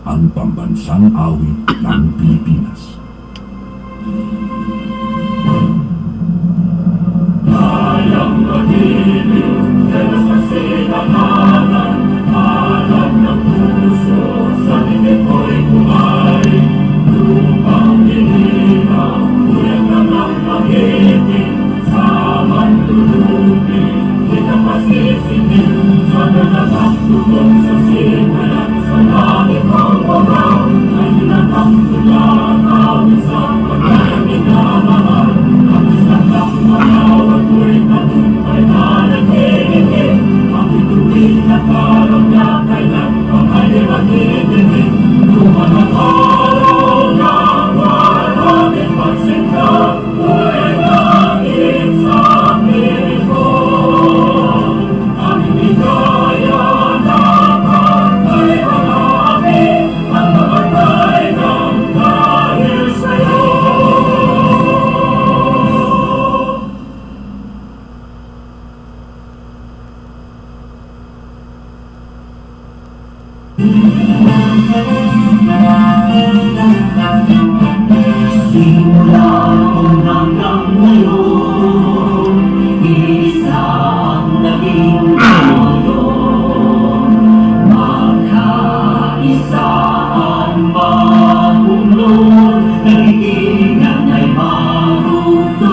ang pambansang awit ng Pilipinas. Kayang magiliw, dalas na sinakanan, alam ng puso, sa tingin ko'y buhay. Lupang hinilang, kulang na ng magiting, sa manlulupin, di ka pasisipin, sa nalagang tugong sa simulan, sa langit ang wawaw, ay hinatang tulang, awit sa pagkakamit na mahal, ang isang ng manawag ko'y tagumpay na nagiging, ang ituwin na parang na kailan, ang ay magiging, lumanang araw na walaking magsinta, buhay langit sa piling ko, ang hindi kaya dapat ay hanapin, ang namatay ng dahil sa'yo. Simula hanggang ngayon, isa ang naging tayo. Magkaisa ang mamunod, nagiging ay marunong.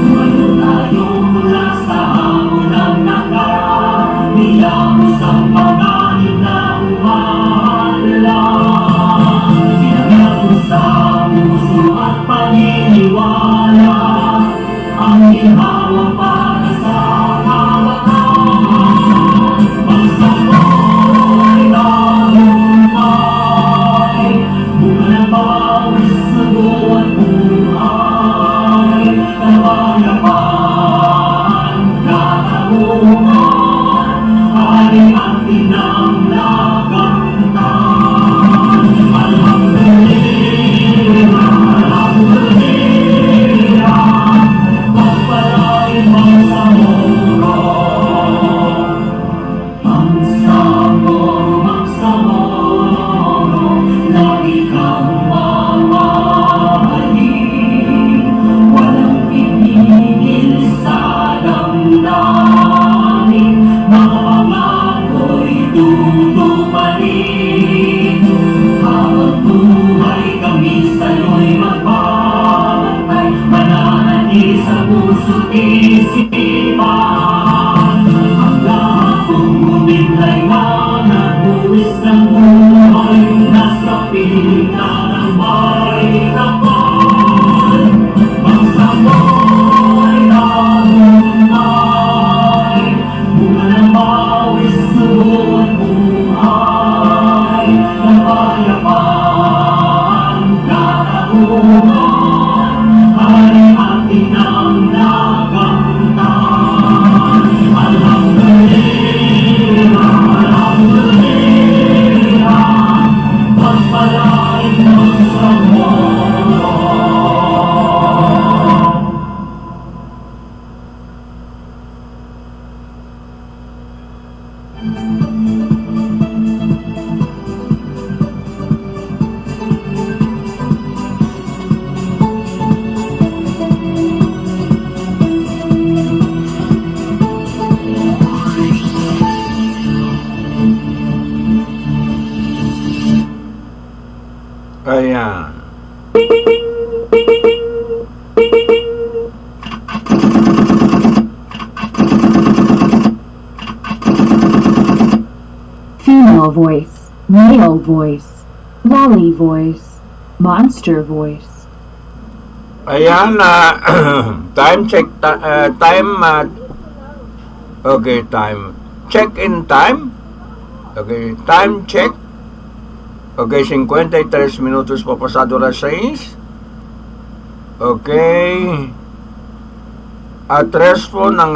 Ngayon tayo mula sa unang nakaraan, niyamos ang mga hinaumalang. Ginagawa sa puso at paniniwala, ang ginhawa para sa kawakan. Magsamoy tagumpay, bunga ng pawis sa buwan buhay. Kapayapaan, katarungan, ay atin ang nakamtan. Alhamdulillah, alhamdulillah, pagpalain mo sa muro. Magsamoro, lagi kang mamahalin. Walang pinigil sa damdamin, mga pangako'y tutuparin. Habang buhay kami sa'yo'y magbabantay, mananatili sa puso't isipan. Ang lahat kong umimlay na nagbuwis ng buhay, nasa piling na ng may kapal. Magsamoy tagumpay, bunga ng pawis sa buwan buhay. Kapayapaan, katarungan, ay atin ang nakamtan. Alhamdulillah, alhamdulillah, pagpalain mo sa mundo. Ayan. Female voice, male voice, lolly voice, monster voice. Ayan, time check, okay, time, check-in time, okay, time check, okay, 53 minutos pa pasado alas 6, okay, address po ng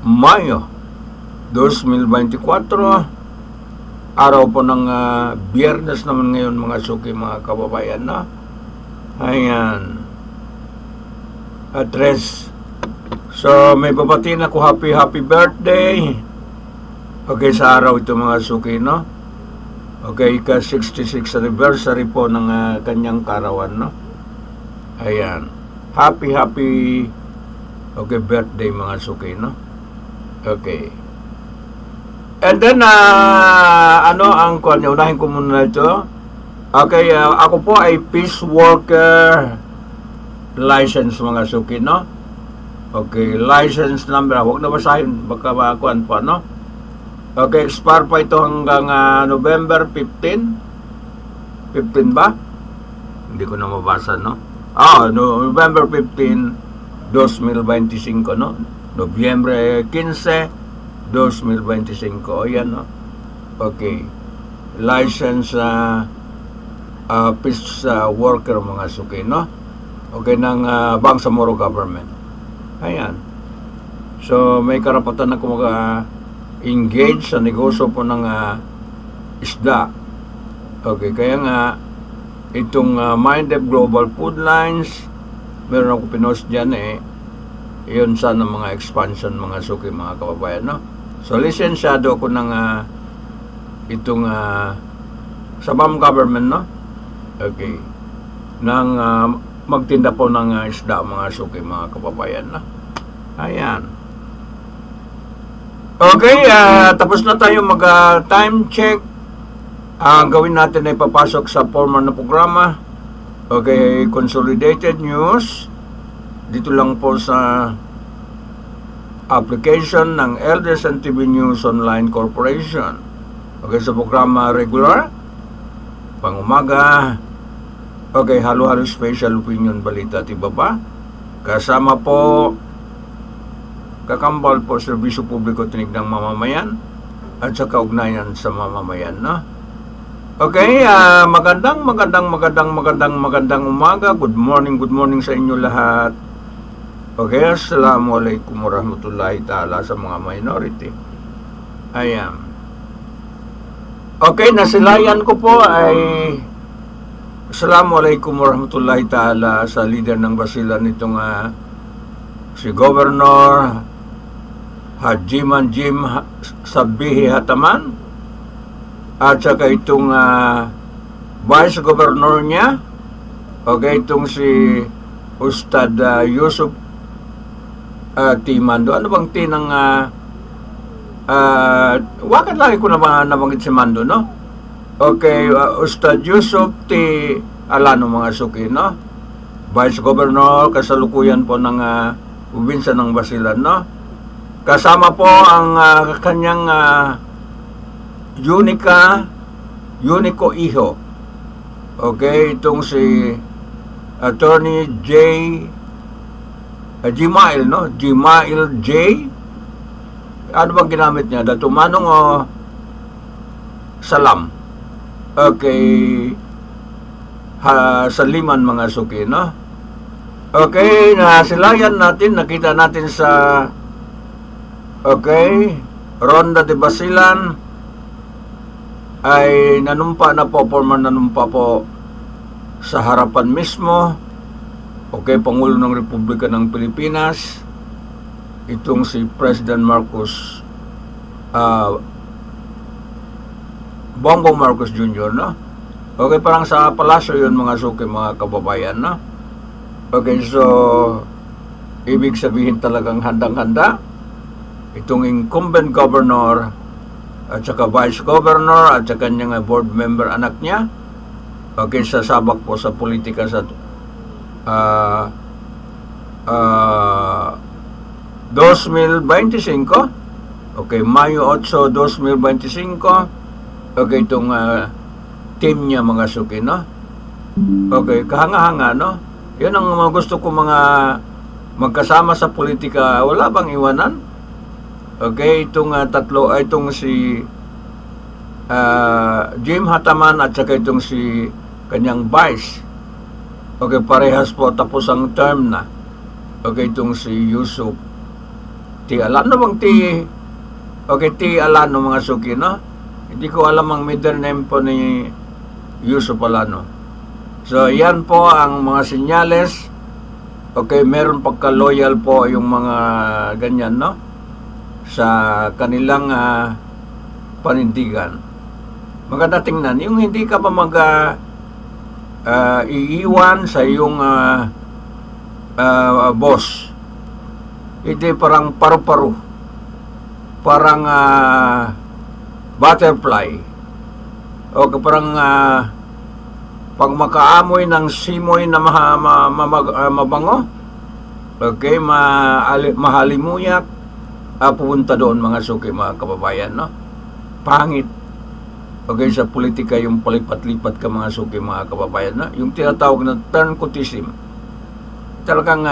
Mayo 2024, araw po ng Biyernes naman ngayon mga suki, mga kababayan na. Ayan, address. So may babatiin ako happy birthday Okay, sa araw ito mga suki, no? Okay, ika-66 anniversary po ng kanyang karawan, no? Ayan. Happy okay, birthday mga suki, no? Okay. And then, ano ang kanya? Unahin ko muna ito. Okay, ako po ay peace worker license mga suki, no? Okay, license number. Huwag na basahin, baka makuan pa, no? Okay, expire pa ito hanggang November 15. 15 ba? Hindi ko na mabasa, no? November 15, 2025, no? Nobyembre 15, 2025. Ayan, no? Okay. License peace worker mga suki, no? Okay, ng Bangsamoro government. Ayan. So, may karapatan ako engage sa negosyo po ng isda. Okay, kaya nga itong Mindep Global Food Lines, meron ako pinost dyan yun sana mga expansion mga suki mga kababayan, no? So lisensyado ako ng itong sa BAM government, no? Okay, ng magtinda po ng isda mga suki mga kababayan, no? Ayan. Okay, tapos na tayo mag-time check. Gawin natin ay papasok sa formal na programa. Okay, consolidated news. Dito lang po sa application ng ADLSN TV News Online Corporation. Okay, sa programa regular, pangumaga. Okay, halo-halo special opinion balita at iba pa. Kasama po kakambal po serbisyo publiko tinig ng mamamayan at sa kaugnayan sa mamamayan, no? Okay, magandang umaga. Good morning sa inyo lahat. Okay, assalamualaikum warahmatullahi ta'ala sa mga minority. Ayan. Okay, nasilayan ko po ay assalamualaikum warahmatullahi ta'ala sa leader ng basilan nitong si Governor Hajiman Jim Sabihi Hataman at saka itong Vice Governor niya, okay, itong si Ustad Yusuf Mando. Ano bang ng wakit lagi ko nabanggit si Mando, no? Okay, Ustad Yusuf Alano mga suki, no? Vice Governor kasalukuyan po ng probinsya ng Basilan, no? Kasama po ang kanyang Unico Iho. Okay, itong si Attorney Gmail, no? Gmail J. Ano bang ginamit niya? Datumanong o Salam. Okay. Saliman mga suki, no? Okay, nasilayan natin, nakita natin sa Ronda de Basilan ay nanumpa po sa harapan mismo. Okay, Pangulo ng Republika ng Pilipinas, itong si President Marcos, Bongbong Marcos Jr., no? Okay, parang sa palasyo yun mga suki, mga kababayan, no? Okay, so ibig sabihin talagang handang-handa itong incumbent governor at saka vice governor at saka kanyang board member anak niya. Okay, sasabak po sa politika sa 2025. Okay, Mayo 8, 2025. Okay, itong team niya mga suki, no? Okay, kahanga-hanga, no? Yan ang mga gusto ko mga magkasama sa politika. Wala bang iwanan? Okay, itong itong si Jim Hataman at saka itong si kanyang vice. Okay, parehas po tapos ang term na. Okay, itong si Yusuf Alano bang okay, Alano mga suki, no? Hindi ko alam ang middle name po ni Yusuf Alano. So, yan po ang mga senyales. Okay, meron pagka-loyal po yung mga ganyan, no? Sa kanilang panindigan. Maganda tingnan, yung hindi ka pa iiwan sa iyong boss. Hindi parang paru-paro. Parang butterfly. O parang pag makaamoy ng simoy na mabango, okay, mahalimuyak, pupunta doon mga suki, mga kababayan, no? Pangit. Okay, sa politika yung palipat-lipat ka mga suki, mga kababayan, no? Yung tinatawag na turncotism. Talagang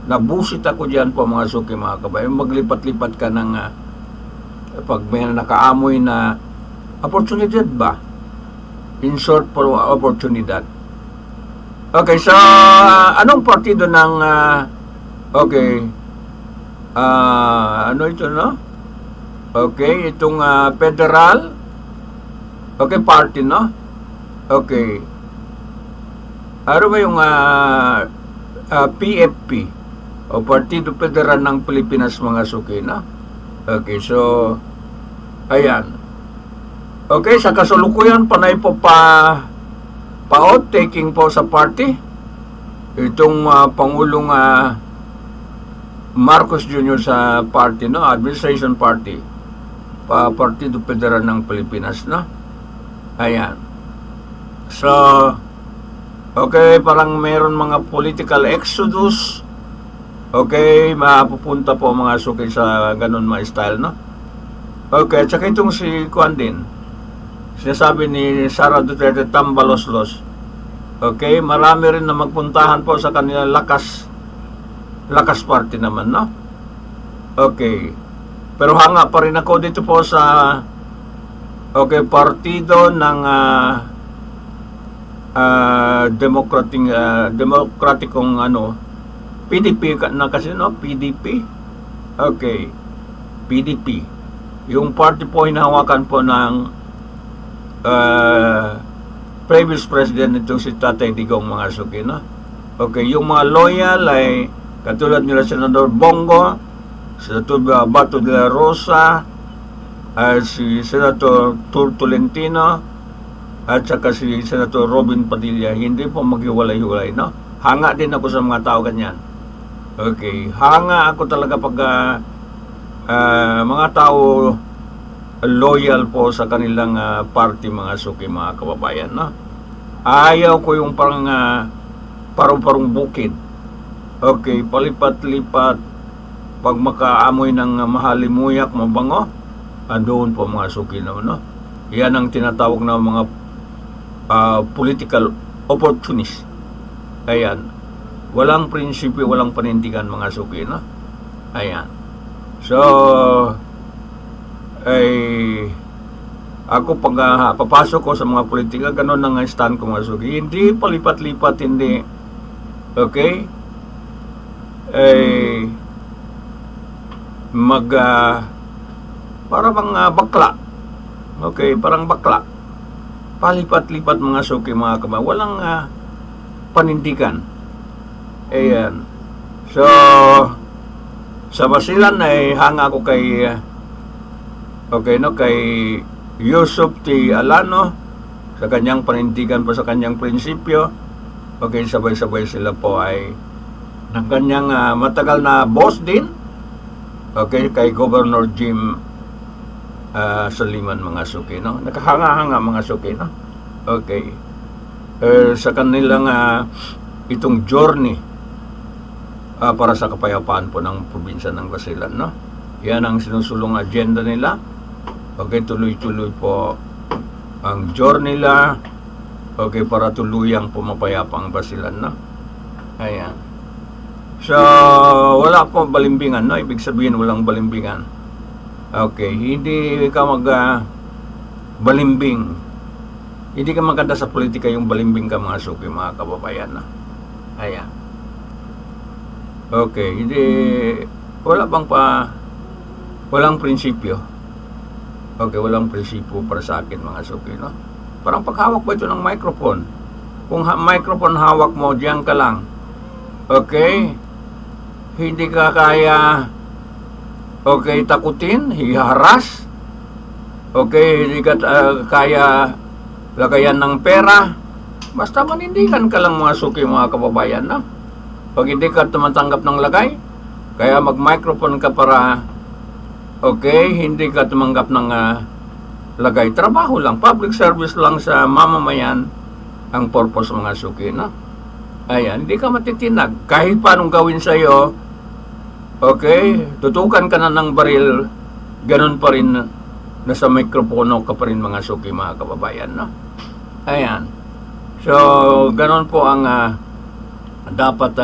nabusit ako dyan po mga suki, mga kababayan. Maglipat-lipat ka ng pag may nakaamoy na opportunity ba? In short, for opportunidad. Okay, so anong partido ng ano ito, no? Okay, itong federal party, no? Okay. Ano ba yung PFP o Partido Federal ng Pilipinas, mga suki, no? Okay, so ayan. Okay, sa kasulukuyan panay po pa-out-taking po sa party itong Pangulong Marcos Jr. sa party, no? Administration party, Partido Federal ng Pilipinas, no? Ayan. So, okay, parang meron mga political exodus. Okay, mapupunta po mga suki sa ganun mga style, no? Okay, at saka itong si Kuan din, sinasabi ni Sara Duterte, tambaloslos. Okay, marami rin na magpuntahan po sa kanila lakas party naman, no? Okay. Pero hanga pa rin ako dito po sa partido ng demokratikong PDP na kasi, no? PDP. Okay. PDP. Yung party po hinahawakan po ng previous president itong si Tatay Digong, mga suki, no? Okay, yung mga loyal ay katulad nila Senador Bongo, Senator Bato de la Rosa, si Senator Tolentino, at saka si Senator Robin Padilla. Hindi po maghiwalay-hiwalay, no? Hanga din ako sa mga tao ganyan. Okay, hanga ako talaga pag mga tao loyal po sa kanilang party, mga suki, mga kababayan, no? Ayaw ko yung parang parang bukid. Okay, palipat-lipat pag makaamoy ng mahalimuyak, mabango, doon po mga suki, no? Yan ang tinatawag na mga political opportunist. Ayan. Walang prinsipyo, walang panindigan, mga suki, no? Ayan. So, ako pag papasok ko sa mga politika, ganun ang stand ko, mga suki. Hindi palipat-lipat, hindi. Okay? Para mga bakla. Okay, parang bakla. Palipat-lipat, mga suki, mga kababayan. Walang panindigan. Ayan. So, sa Basilan ay hanga ako kay kay Yusuf T. Alano sa kanyang panindigan po, sa kanyang prinsipyo. Okay, sabay-sabay sila po ay ng kanyang matagal na boss din. Okay, kay Governor Jim Saliman, mga suki, no? Nakahanga-hanga, mga suki, no? Okay. Sa kanilang itong journey para sa kapayapaan po ng probinsya ng Basilan, no? Yan ang sinusulong agenda nila. Okay, tuloy-tuloy po ang journey nila. Okay, para tuluyang pumapayapa ang Basilan, no? Ayan. So, wala po balimbingan, no? Ibig sabihin, walang balimbingan. Okay, hindi ka balimbing. Hindi ka maganda sa politika yung balimbing ka, mga suki, mga kababayan, no? Ayan. Okay, hindi, walang prinsipyo. Okay, walang prinsipyo para sa akin, mga suki, no? Parang paghawak mo ito ng microphone. Kung microphone hawak mo, diyan ka lang. Okay? Hindi ka kaya, takutin, hiharas. Okay, hindi ka kaya lagayan ng pera, basta manindigan ka lang mga suki mga kababayan, no? Pag hindi ka tumatanggap ng lagay, kaya mag-microphone ka para, okay, hindi ka tumanggap ng lagay. Trabaho lang, public service lang sa mamamayan ang purpose mga suki, no? Ayan, hindi ka matitinag. Kahit paanong gawin sa'yo, okay, tutukan ka na ng baril, ganun pa rin, nasa mikropono ka pa rin mga suki mga kababayan, no? Ayan. So, ganun po ang dapat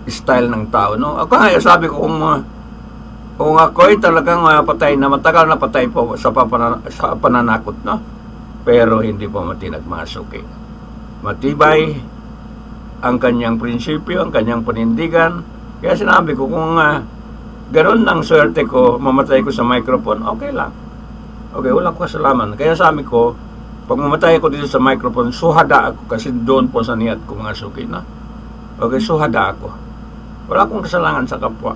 style ng tao, no? Ako nga, sabi ko kung ako'y talagang patay na, matagal na patay po sa pananakot, no? Pero hindi po matinag mga suki. Matibay ang kanyang prinsipyo, ang kanyang panindigan. Kaya sinabi ko, kung ganoon ang swerte ko, mamatay ko sa microphone, okay lang. Okay, walang kasalanan. Kaya sabi ko, pag mamatay ako dito sa microphone, suhada ako kasi doon po sa niyat ko mga suki, no? Okay, suhada ako. Wala akong kasalanan sa kapwa.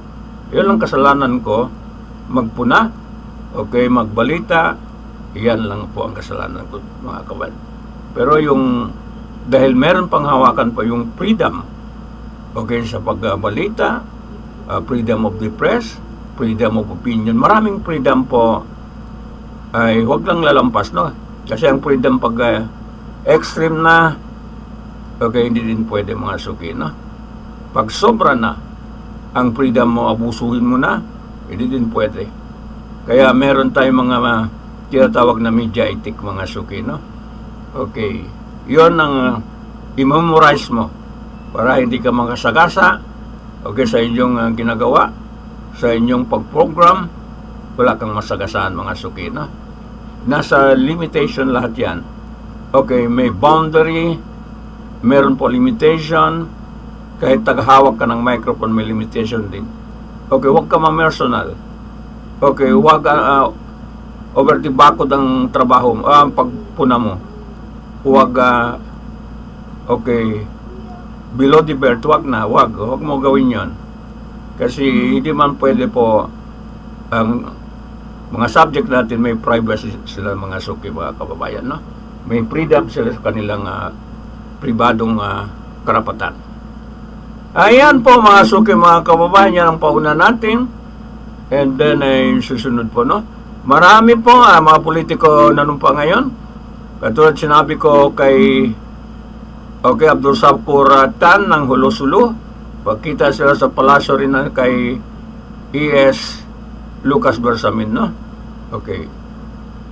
Yun lang kasalanan ko, magpuna, okay, magbalita, yan lang po ang kasalanan ko mga kabayan. Pero yung, dahil meron pang hawakan pa yung freedom, okay, sa pagbalita, freedom of the press, freedom of opinion, maraming freedom po, ay huwag lang lalampas, no? Kasi ang freedom pag extreme na, okay, hindi din pwede mga suki, no? Pag sobra na ang freedom mo, abusuhin mo na, hindi din pwede. Kaya meron tayong mga tinatawag na media ethic mga suki, no? Okay, yon ang i-memorize mo para hindi ka makasagasa, okay, sa inyong ginagawa, sa inyong pag-program, wala kang masagasaan mga suki, no? Nasa limitation lahat yan. Okay, may boundary, meron po limitation, kahit taghawak ka ng microphone, may limitation din. Okay, huwag ka ma-personal. Okay, huwag over the bakod ang trabaho mo, ang pagpuna mo. Huwag, okay, below the belt, huwag mo gawin yon. Kasi hindi man pwede po ang mga subject natin, may privacy sila mga suki mga kababayan, no? May freedom sila sa kanilang pribadong karapatan. Ayan po mga suki mga kababayan, yan ang pauna natin. And then ay susunod po, no? Marami po mga politiko nanumpa ngayon. Katulad sinabi ko kay Abdul Sabkur Tan ng Hulosulu, pagkita sila sa palasyo rin kay E.S. Lucas Bersamin, no? Okay.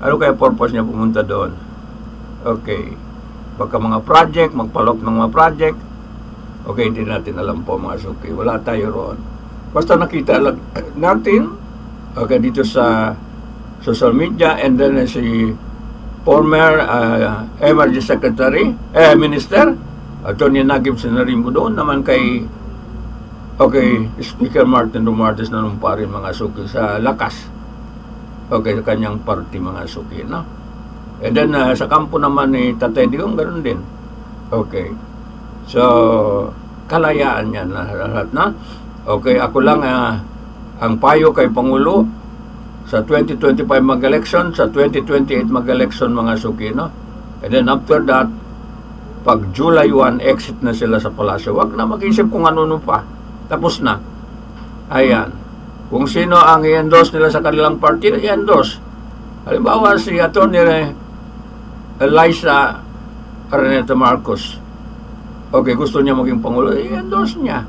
Ano kaya purpose niya pumunta doon? Okay. Baka mga project, magpalok ng mga project. Okay, hindi natin alam po mga suki. Wala tayo roon. Basta nakita lang natin, okay, dito sa social media, and then si former Emergency Secretary, Minister, Attorney Nagib Sinarimo doon naman kay Speaker Martin Romualdez na numpa rin mga suki sa lakas. Okay, sa kanyang party mga suki, no? And then sa kampo naman ni Tatay Digong, ganoon din. Okay. So, kalayaan yan lahat, na. Okay, ako lang ang payo kay Pangulo sa 2025 mag-election, sa 2028 mag-election mga suki, no? And then after that, pag July 1, exit na sila sa palasyo. Wag na mag-isip kung ano pa. Tapos na. Ayan. Kung sino ang i-endorse nila sa kanilang party, i-endorse. Halimbawa si Atty. Eliza Araneta Marcos. Okay, gusto niya maging Pangulo, i-endorse niya.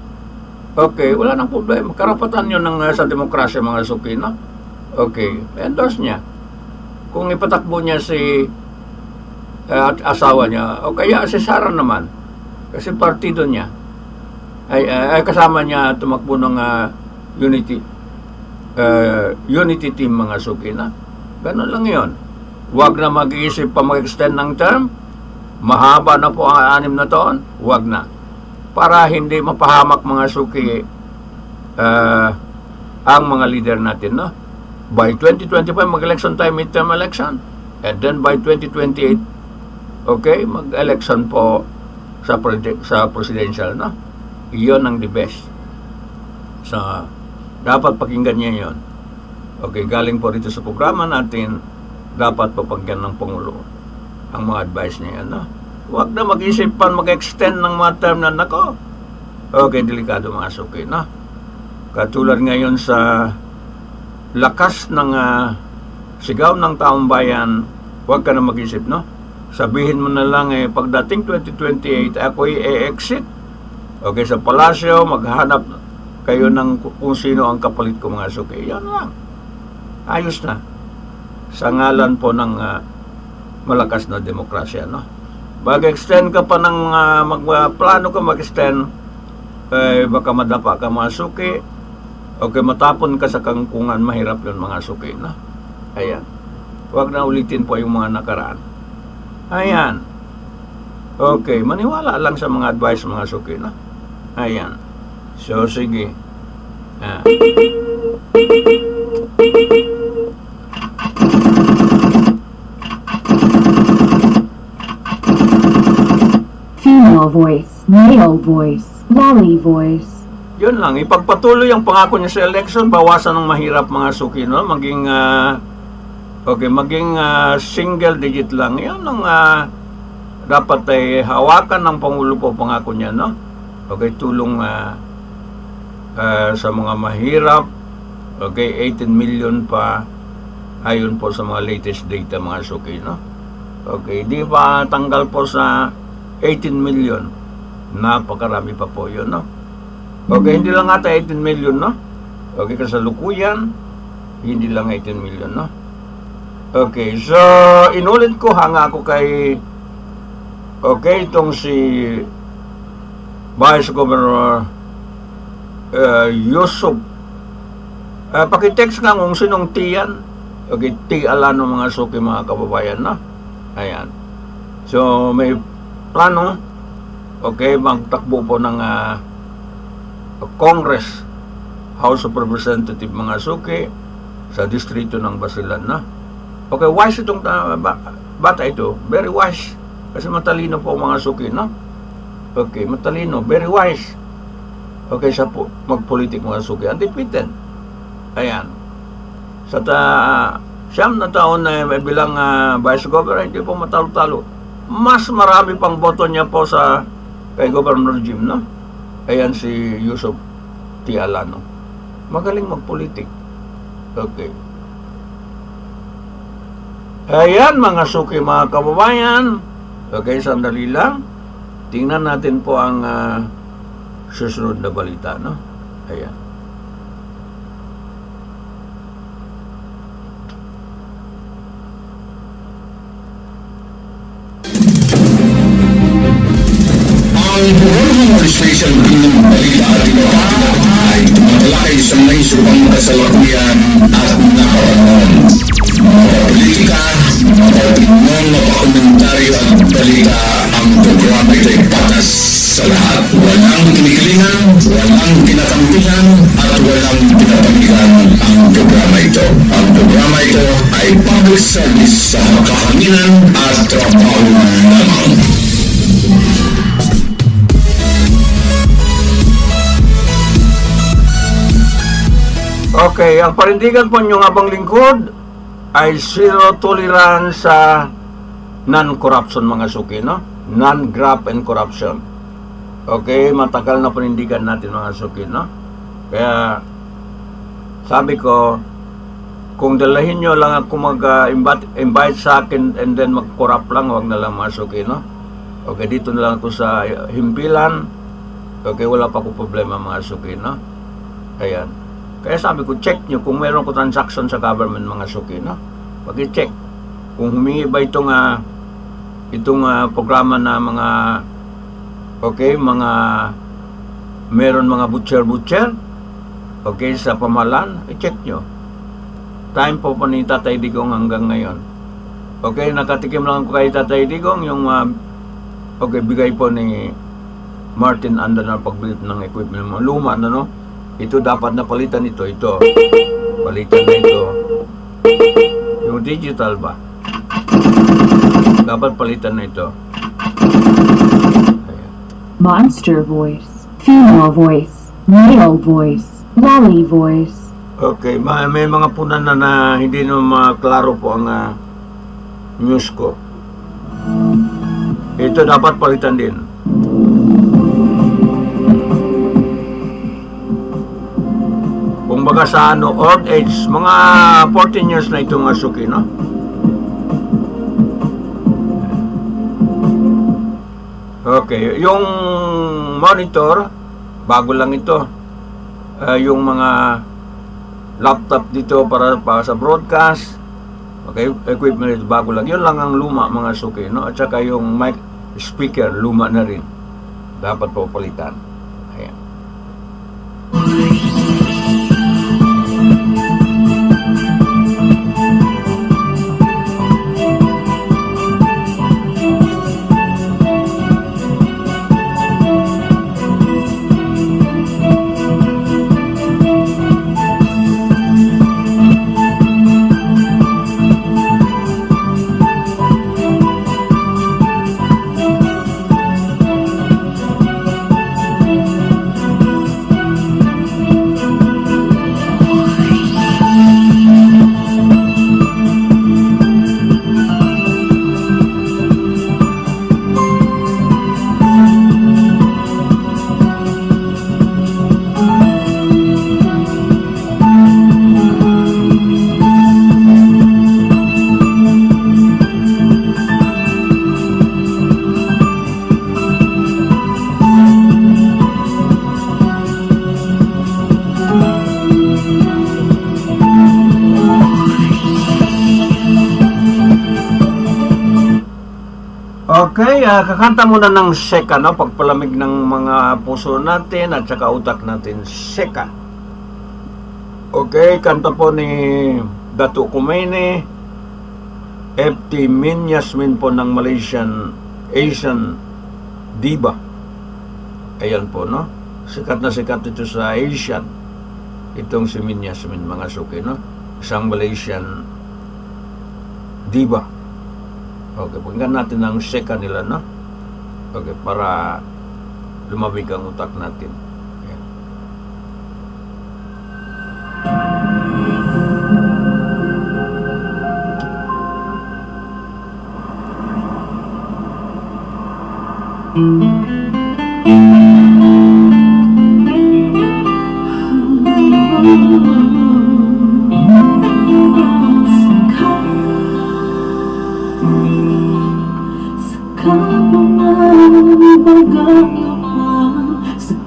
Okay, wala nang problema. Karapatan yun sa demokrasya mga suki, no? Okay, endorse niya. Kung ipatakbo niya si asawa niya, o kaya si Sara naman, kasi partido niya, ay kasama niya tumakbo ng unity team mga suki, na. Ganun lang yon. Huwag na mag-iisip pa mag-extend ng term. Mahaba na po ang 6 na taon. Huwag na. Para hindi mapahamak mga suki ang mga leader natin, no? By 2025 mag-election tayo, midterm election, and then by 2028 okay, mag-election po sa presidential, no? Iyon ang the best. So, dapat pakinggan niya yon. Okay, galing po dito sa programa natin, dapat papagyan ng Pangulo ang mga advice niya, no? Huwag na mag-isip pa mag-extend ng mga term na nako. Okay, delikado mga suki, no? Katulad ngayon sa lakas ng sigaw ng taong bayan, huwag ka na mag-isip, no? Sabihin mo na lang, pagdating 2028, ako'y e-exit. Okay, sa palasyo, maghanap kayo ng kung sino ang kapalit ko mga suki. Yan lang. Ayos na. Sa ngalan po ng malakas na demokrasya, no? Mag-extend ka pa ng plano ka mag-extend, baka madapa ka mga suki. Okay, matapon ka sa kangkungan, mahirap yun mga suki, no? Ayan. Huwag na ulitin po yung mga nakaraan. Ayan. Okay, maniwala lang sa mga advice mga suki, no? Ayan. So, sige. Female voice, male voice, lolly voice. Yun lang, ipagpatuloy ang pangako niya sa election, bawasan ng mahirap mga suki, no? Maging single digit lang. Yan ang dapat ay hawakan ng Pangulo po pangako niya, no? Okay, tulong sa mga mahirap. Okay, 18 million pa ayon po sa mga latest data mga suki, no? Okay, di pa tanggal po sa 18 million. Napakarami pa po yun, no? Okay, hindi lang ata 18 million, no? Okay, kasalukuyan, hindi lang 18 million, no? Okay, so, inulit ko, hanga ako kay, okay, itong si Vice Governor Yusuf. Pakitext nga kung sinong tiyan. Okay, Alano mga suki mga kababayan, no? Ayan. So, may plano, okay, magtakbo po ng Congress, House of Representatives mga suki sa distrito ng Basilan, no? Okay, wise itong bata ito, very wise, kasi matalino po mga suki, no? Okay, matalino, very wise. Okay, siya po magpolitik mga suki, undefeated. Ayan. Sa siyam na taon na bilang Vice Governor, hindi po matalo-talo. Mas marami pang boto niya po sa kay Governor Jim, no? Ayan si Yusuf Alano. Magaling magpolitik. Okay. Ayan mga suki mga kababayan. Okay, sandali lang. Tingnan natin po ang susunod na balita, no? Ayan. Ang Bureau Administration ng balita at iba ay tumatalakay sa may subang kasalukuyan at nakaraman. Politika, opinyon, mapakomentaryo at balita, ang programa ito ay patas sa lahat. Walang kinikilingan, walang kinakampihan, at walang pinapanigan ang programa ito. Ang programa ito ay public service sa kahanginan at trabaho lamang. Okay, ang parindigan po niyong abang lingkod ay zero tolerance sa non-corruption mga suki, no? Non-graft and corruption. Okay, matagal na panindigan natin mga suki, no? Kaya sabi ko, kung dalahin nyo lang ako mag-invite sa akin and then mag-corrupt lang, wag na lang mga suki, no? Okay, dito na lang ako sa himpilan. Okay, wala pa ko problema mga suki, no? Ayan. Kaya sabi ko, check nyo kung meron ko transaction sa government mga suki, no? Pag-check. Kung humingi ba itong programa na mga, okay, mga, meron mga butcher, okay, sa pamahalaan, i-check nyo. Time po pa ni Tatay Digong hanggang ngayon. Okay, nakatikim lang ko kay Tatay Digong, yung, okay, bigay po ni Martin Anda na pagbili ng equipment mo. Luma na, no? Ito dapat na palitan ito. Palitan na ito. Yung digital ba? Dapat palitan na ito. Ayan. Monster voice, female voice, male voice, lolly voice. Okay, may mga punan na hindi na maklaro po ang news ko. Ito dapat palitan din. Kung baga sa old age, mga 14 years na itong Suki, no? Okay, yung monitor, bago lang ito. Yung mga laptop dito para sa broadcast, okay, equipment ito, bago lang. Yun lang ang luma, mga Suki, no? At saka yung mic speaker, luma na rin. Dapat po palitan. Ayan. Okay, kakanta muna ng Seka, no? Pagpalamig ng mga puso natin at saka utak natin. Seka. Okay, kanta po ni Dato Khomeini, FT Min Yasmin po ng Malaysian Asian Diva. Ayan po, no? Sikat na sikat ito sa Asian. Itong si Min Yasmin, mga Suki, no? Isang Malaysian Diva. Okay, pakinggan natin ang Seka nila, no? Okay, para lumamig ang utak natin. Ayan. Sa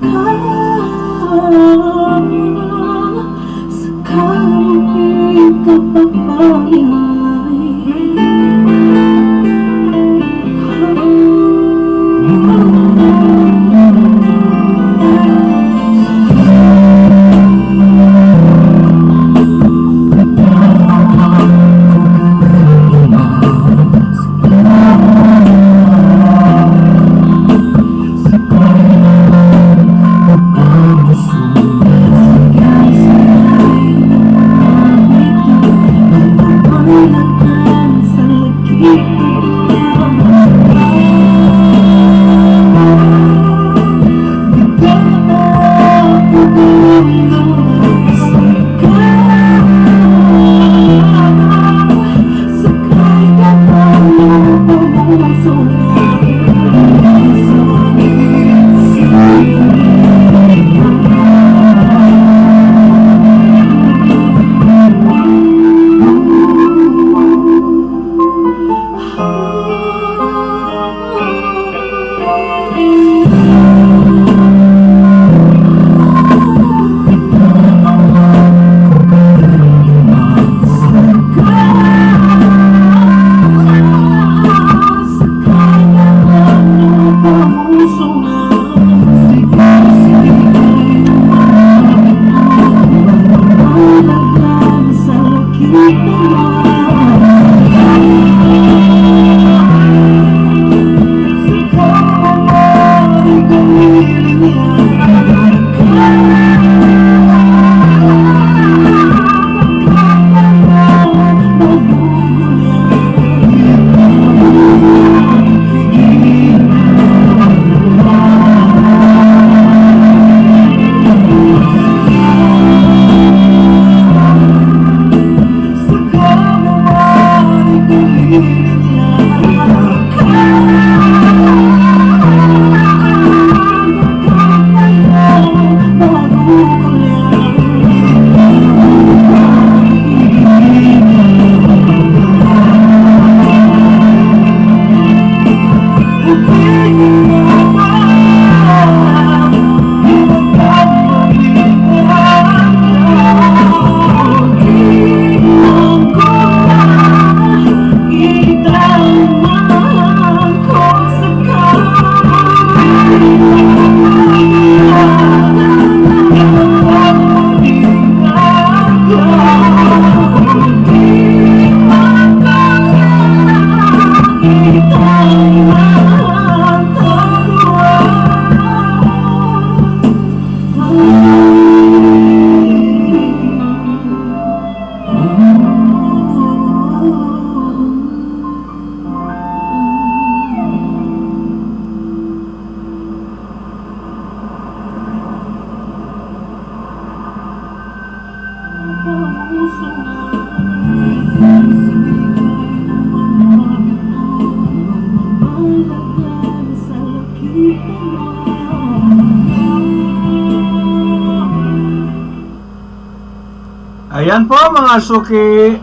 Ayan po mga suki,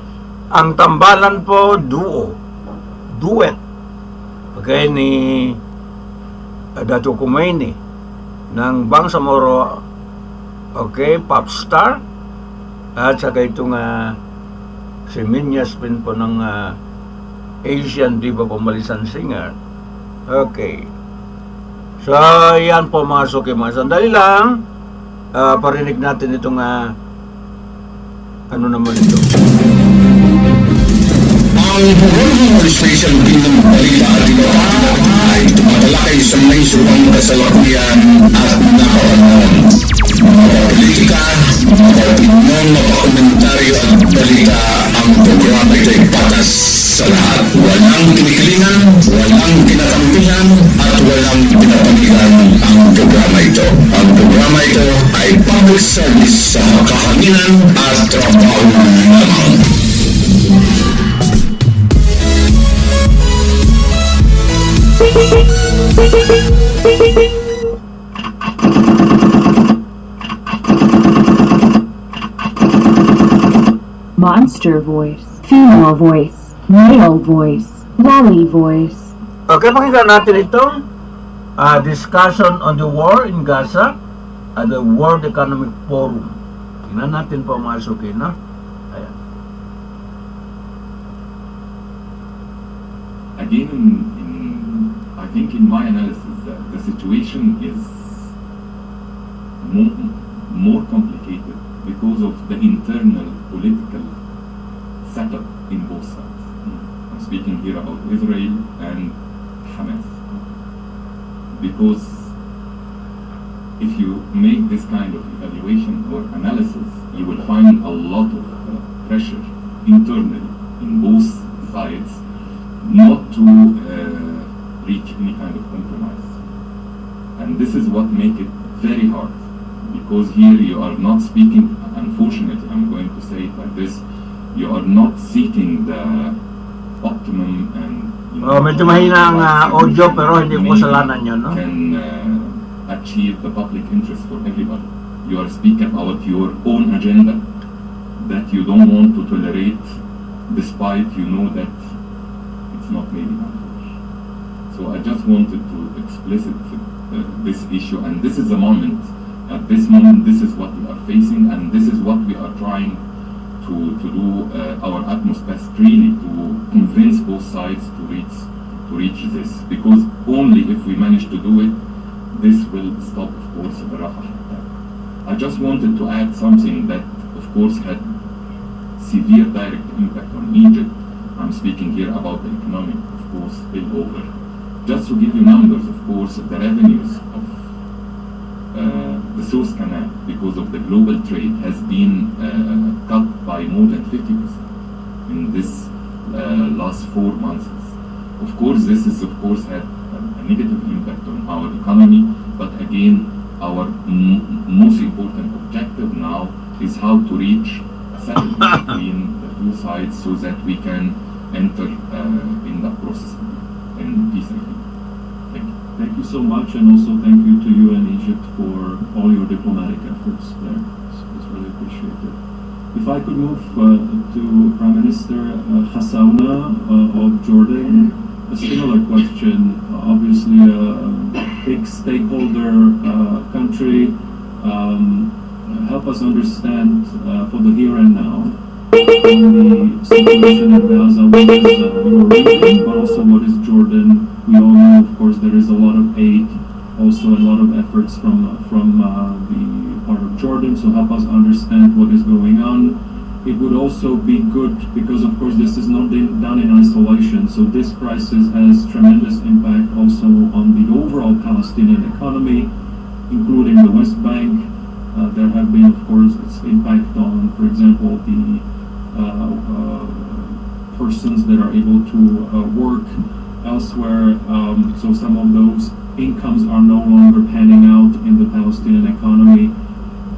ang tambalan po duet. Okay, ni Dato Kumaini ng Bangsamoro, okay, pop star, at saka itong si Minyas Pin po ng Asian Diva Pamalisan Singer. Okay. So, yan po mga suki, mga sandali lang. Parinig natin itong ano naman ito. Ang Bureau Station ng balita at iba ay tumatalakay sa may subang kasalukuyan at nakakaroon. Politika, opinyon, komentaryo at balita, ang programa ito ay patas sa lahat. Walang kinikilingan, walang kinakampihan, at walang pinapanigan ang programa ito. Ang programa ito ay public service sa kahanginan at trabaho lamang. Monster voice, female voice, male voice, lolly voice. Okay, pakinggan natin itong discussion on the war in Gaza at the World Economic Forum. Tingnan natin po mga suki, no? Ayan. Again, I think in my analysis, the situation is more complicated because of the internal political setup in both sides. I'm speaking here about Israel and Hamas. Because if you make this kind of evaluation or analysis, you will find a lot of pressure internally in both sides not to reach any kind of compromise. And this is what makes it very hard, because here you are not speaking, unfortunately, I'm going to say it like this, you are not seeking the optimum and medyo mahina ang audio pero hindi ko kasalanan yun, no? can achieve the public interest for everybody. You are speaking about your own agenda that you don't want to tolerate, despite you know that it's not maybe enough. So I just wanted to explicit this issue, and this is the moment. At this moment, this is what we are facing, and this is what we are trying to do our utmost best, really, to convince both sides to reach this. Because only if we manage to do it, this will stop, of course, the Rafah attack. I just wanted to add something that, of course, had severe direct impact on Egypt. I'm speaking here about the economic, of course, spillover. Just to give you numbers, of course, the revenues of the Suez Canal, because of the global trade, has been cut by more than 50% in this last 4 months. Of course, this is, of course, had a negative impact on our economy, but again, our most important objective now is how to reach a settlement between the two sides so that we can enter in the process in peace agreement. Thank you. Thank you so much, and also thank you to you and Egypt for all your diplomatic efforts there. It's really appreciated. If I could move to Prime Minister Hassauna of Jordan, a similar question. Obviously, a big stakeholder country. Help us understand for the here and now the situation in Gaza. What is your region, but also what is Jordan? We all know, of course, there is a lot of aid, also a lot of efforts from the part of Jordan. So help us understand what is going on. It would also be good because, of course, this is not done in isolation. So this crisis has tremendous impact also on the overall Palestinian economy, including the West Bank. There have been, of course, its impact on, for example, the persons that are able to work elsewhere. So some of those incomes are no longer panning out in the Palestinian economy.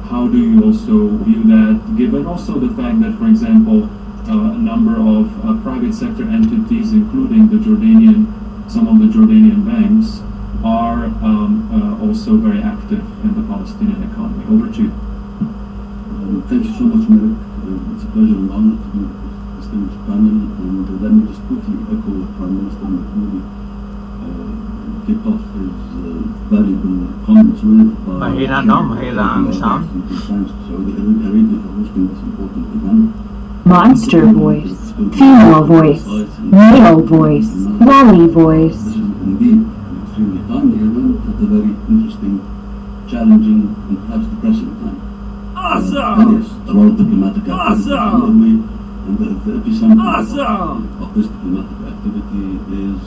How do you also view that, given also the fact that, for example, a number of private sector entities, including some of the Jordanian banks, are also very active in the Palestinian economy? Over to you. Thank you so much, Merrick. It's a pleasure and honor to be with this distinguished panel, and let me just quickly echo what Prime Minister Mahmoudi kicked off his valuable comments with. Mahina, no? Mahina ang sound. Thanks to Saudi Arabia for hosting this important event. Monster voice, female voice, male voice, lolly voice. This is indeed an extremely timely event at a very interesting, challenging, and perhaps depressing time. And yes, a lot of diplomatic activity underway, and the epicenter of this diplomatic activity is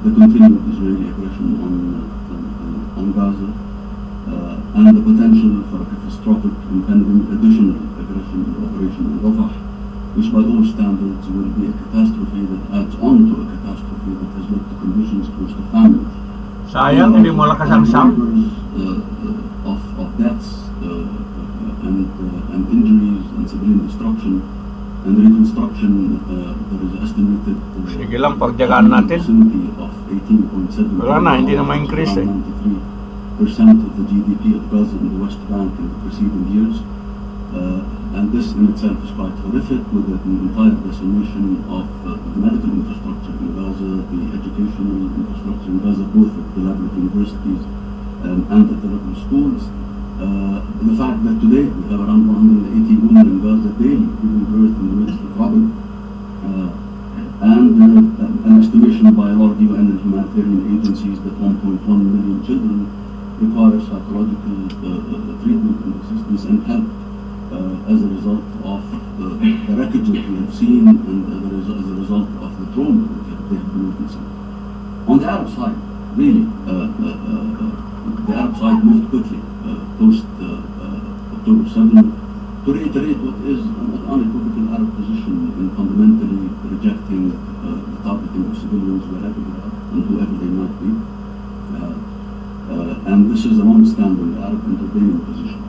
the continued Israeli aggression on Gaza, and the potential for a catastrophic impending additional aggression and operation in Rafah, which by all standards will be a catastrophe that adds on to a catastrophe that has led to conditions close to famine. Sayang, hindi mo lakas ang sound. Numbers of deaths and injuries and civilian destruction and reconstruction that is estimated Sige lang, pagjagaan natin. vicinity of 18.7 Wala na, hindi na ma-increase eh. 93% of the GDP of Gaza in the West Bank in the preceding years. And this in itself is quite horrific, with an entire decimation of the medical infrastructure in Gaza, the educational infrastructure in Gaza, both at the level of universities and at the level of schools. The fact that today we have around 180 women in Gaza daily giving birth in the midst of rubble, and an estimation by a lot of UN and humanitarian agencies that 1.1 million children require psychological treatment and assistance and help as a result of the wreckage that we have seen and as a result of the trauma that they have been witnessing. On the Arab side, really, the Arab side moved quickly post October 7 to reiterate what is an unequivocal Arab position in fundamentally rejecting the targeting of civilians wherever they are and whoever they might be. And this is a long-standing Arab intervening position.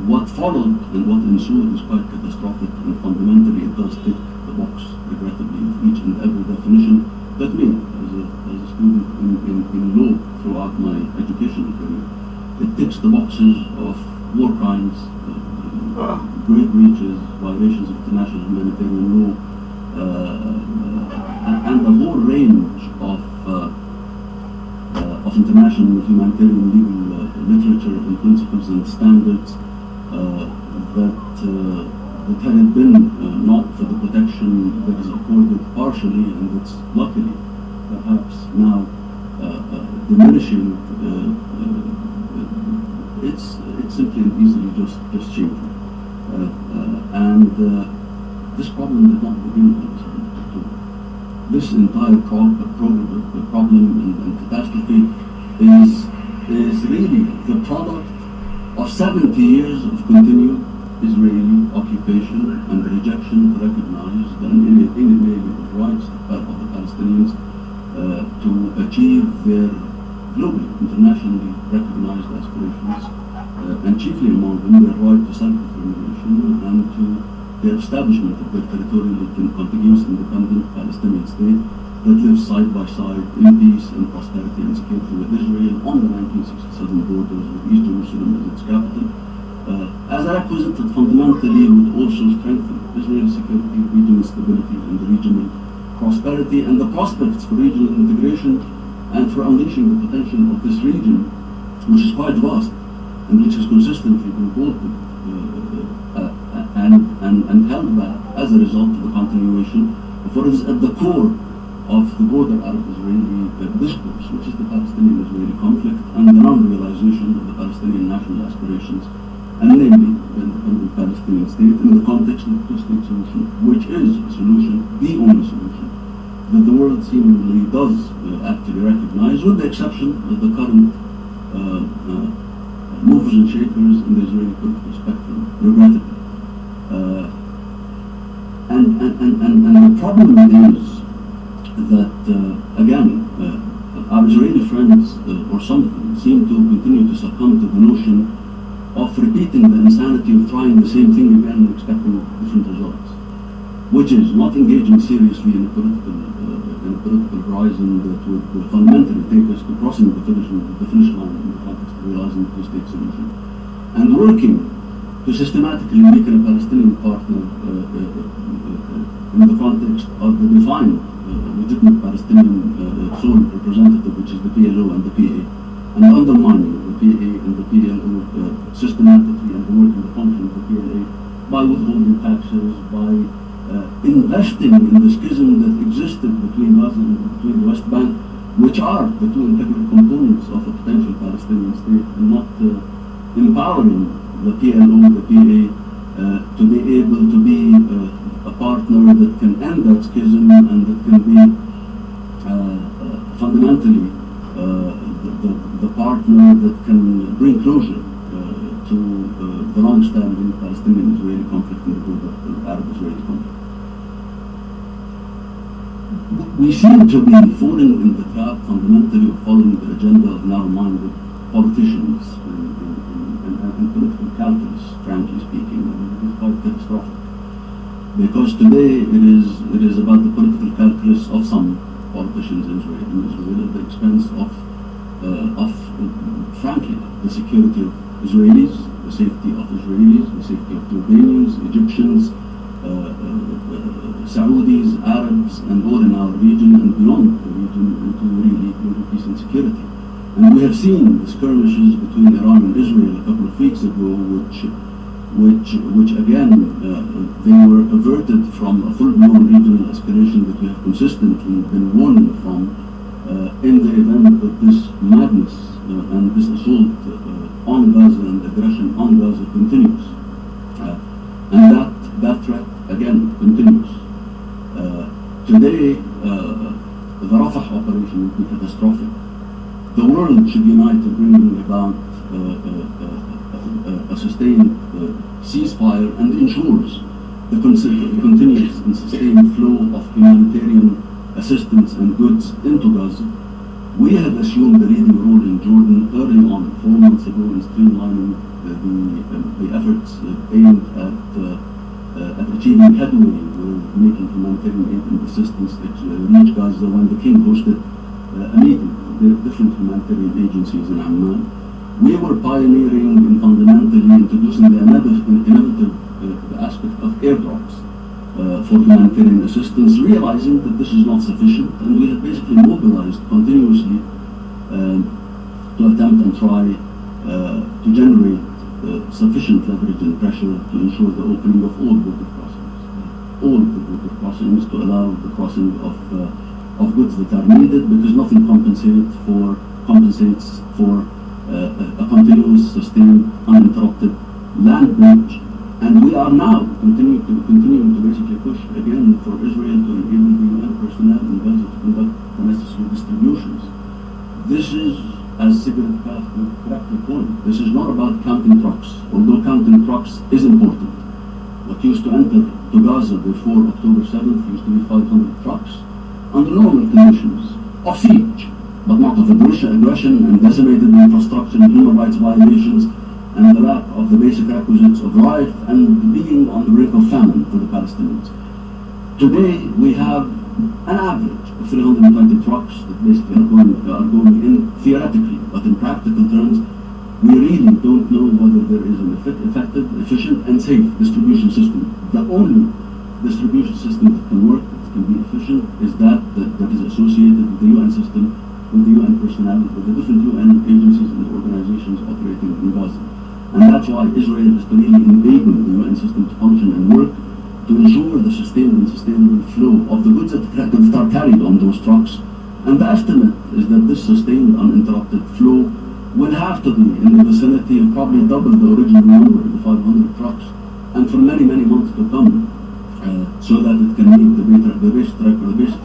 What followed and what ensued is quite catastrophic, and fundamentally it does tick the box, regrettably, of each and every definition that me, as a student in law throughout my educational career, it ticks the boxes of war crimes, great breaches, violations of international humanitarian law, and a whole range of international humanitarian legal literature and principles and standards that had it been not for the protection that is accorded partially and that's luckily perhaps now diminishing, it's simply and easily just shameful. And this problem did not begin on this October. This entire problem and catastrophe is really the product of 70 years of continued Israeli occupation and rejection to recognize the inalienable rights of the Palestinians to achieve their globally, internationally recognized aspirations, and chiefly among them their right to self-determination and to the establishment of their territorial contiguous independent Palestinian state that lives side by side in peace and prosperity and security with Israel on the 1967 borders with East Jerusalem as its capital, as a requisite that fundamentally would also strengthen Israel's security, regional stability, and regional prosperity, and the prospects for regional integration and for unleashing the potential of this region, which is quite vast and which has consistently been bolted and held back as a result of the continuation of what is at the core of the broader Arab-Israeli discourse, which is the Palestinian-Israeli conflict and the non-realization of the Palestinian national aspirations, and namely the independent Palestinian state in the context of the two-state solution, which is a solution, the only solution, that the world seemingly does actually recognize, with the exception of the current movers and shakers in the Israeli political spectrum, regrettably. And the problem is that, again, our Israeli friends, or some of them, seem to continue to succumb to the notion of repeating the insanity of trying the same thing again and expecting different results, which is not engaging seriously in a political horizon that would fundamentally take us to crossing the finish line in the context of realizing the two-state solution, and working to systematically weaken a Palestinian partner in the context of the defined legitimate Palestinian sole representative, which is the PLO and the PA, and undermining the PA and the PLO systematically and the work and the function of the PLA by withholding taxes, by investing in the schism that existed between Gaza and between the West Bank, which are the two integral components of a potential Palestinian state, and not empowering the PLO, the PA, to be able to be a partner that can end that schism and that can be fundamentally the partner that can bring closure to the long-standing Palestinian-Israeli conflict and the broader Arab-Israeli conflict. We seem to be falling in the trap fundamentally of following the agenda of narrow-minded politicians and political calculus, frankly speaking, and it is quite catastrophic. Because today it is about the political calculus of some politicians in Israel at the expense of frankly, the security of Israelis, the safety of Israelis, the safety of Jordanians, Egyptians, Saudis, Arabs, and all in our region and beyond the region into really peace and security. And we have seen the skirmishes between Iran and Israel a couple of weeks ago, which again, they were averted from a full-blown regional escalation that we have consistently been warning from in the event that this madness and this assault on Gaza and aggression on Gaza continues. And that threat again continues. Today, the Rafah operation would be catastrophic. The world should unite to bring about a sustained ceasefire and ensures the continuous and sustained flow of humanitarian assistance and goods into Gaza. We have assumed the leading role in Jordan early on, 4 months ago, in streamlining the efforts aimed at achieving headway with making humanitarian aid and assistance reach Gaza when the King hosted a meeting with different humanitarian agencies in Amman. We were pioneering in fundamentally introducing the innovative aspect of airdrops for humanitarian assistance, realizing that this is not sufficient, and we have basically mobilized continuously to attempt and try to generate sufficient leverage and pressure to ensure the opening of all border crossings, to allow the crossing of goods that are needed, because nothing compensates for a continuous, sustained, uninterrupted land bridge. And we are now continuing to basically push again for Israel to enable the UN personnel in Gaza to conduct the necessary distributions. This is, as Sigrid correctly pointed, this is not about counting trucks, although counting trucks is important. What used to enter to Gaza before October 7th used to be 500 trucks under normal conditions of siege, but not of aggression and decimated infrastructure and human rights violations and the lack of the basic requisites of life and being on the brink of famine for the Palestinians. Today we have an average of 320 trucks that basically are going in theoretically, but in practical terms we really don't know whether there is an effective, efficient and safe distribution system. The only distribution system that can work, that can be efficient, is that is associated with the UN system, with the UN personnel, with the different UN agencies and organizations operating in Gaza. And that's why Israel has to really enable the UN system to function and work to ensure the sustained and sustainable flow of the goods that are carried on those trucks. And the estimate is that this sustained, uninterrupted flow will have to be in the vicinity of probably double the original number, the 500 trucks, and for many, many months to come, so that it can meet the basic requisites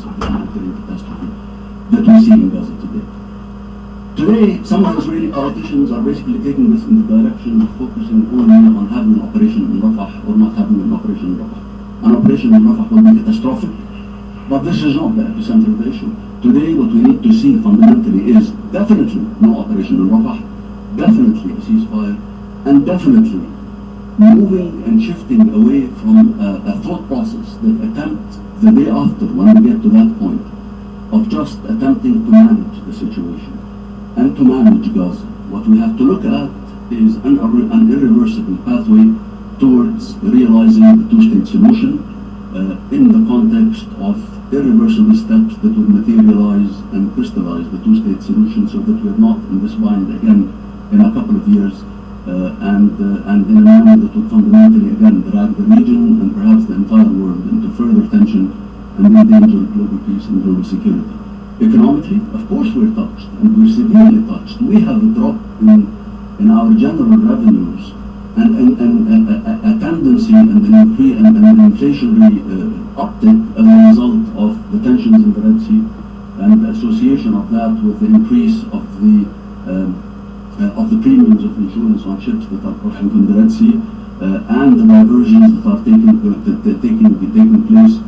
of the humanitarian catastrophe that we see in Gaza today. Today, some of the Israeli politicians are basically taking this in the direction of focusing only on having an operation in Rafah or not having an operation in Rafah. An operation in Rafah will be catastrophic, but this is not the epicenter of the issue. Today, what we need to see fundamentally is definitely no operation in Rafah, definitely a ceasefire, and definitely moving and shifting away from a thought process that attempts the day after, when we get to that point, of just attempting to manage the situation and to manage Gaza. What we have to look at is an irreversible pathway towards realizing the two-state solution in the context of irreversible steps that would materialize and crystallize the two-state solution, so that we're not in this bind again in a couple of years, and in a manner that would fundamentally again drag the region and perhaps the entire world into further tension and endanger global peace and global security. Economically, of course we're touched, and we're severely touched. We have a drop in our general revenues, and a tendency and an inflationary uptick as a result of the tensions in the Red Sea, and the association of that with the increase of the premiums of insurance on ships that are crossing from the Red Sea, and the diversions that are taking place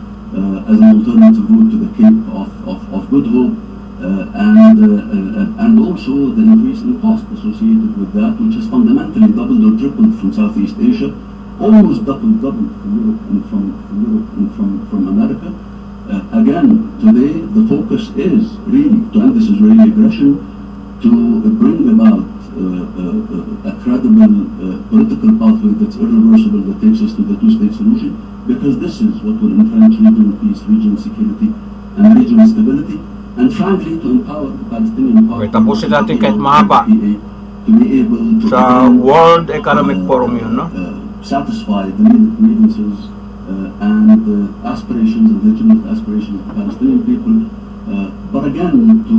as an alternative route to the Cape of Good Hope, and also the increase in cost associated with that, which has fundamentally doubled or tripled from Southeast Asia, almost doubled from Europe and from America. Again, today the focus is really to end this Israeli aggression, to bring about a credible political pathway that's irreversible, that takes us to the two-state solution, because this is what will entrench regional peace, regional security, and regional stability, and frankly to empower the Palestinian Okay, tapusin natin kahit mahaba. to be able to Sa World Economic Forum yun, no? satisfy the needed grievances and aspirations and legitimate aspirations of the Palestinian people, but again to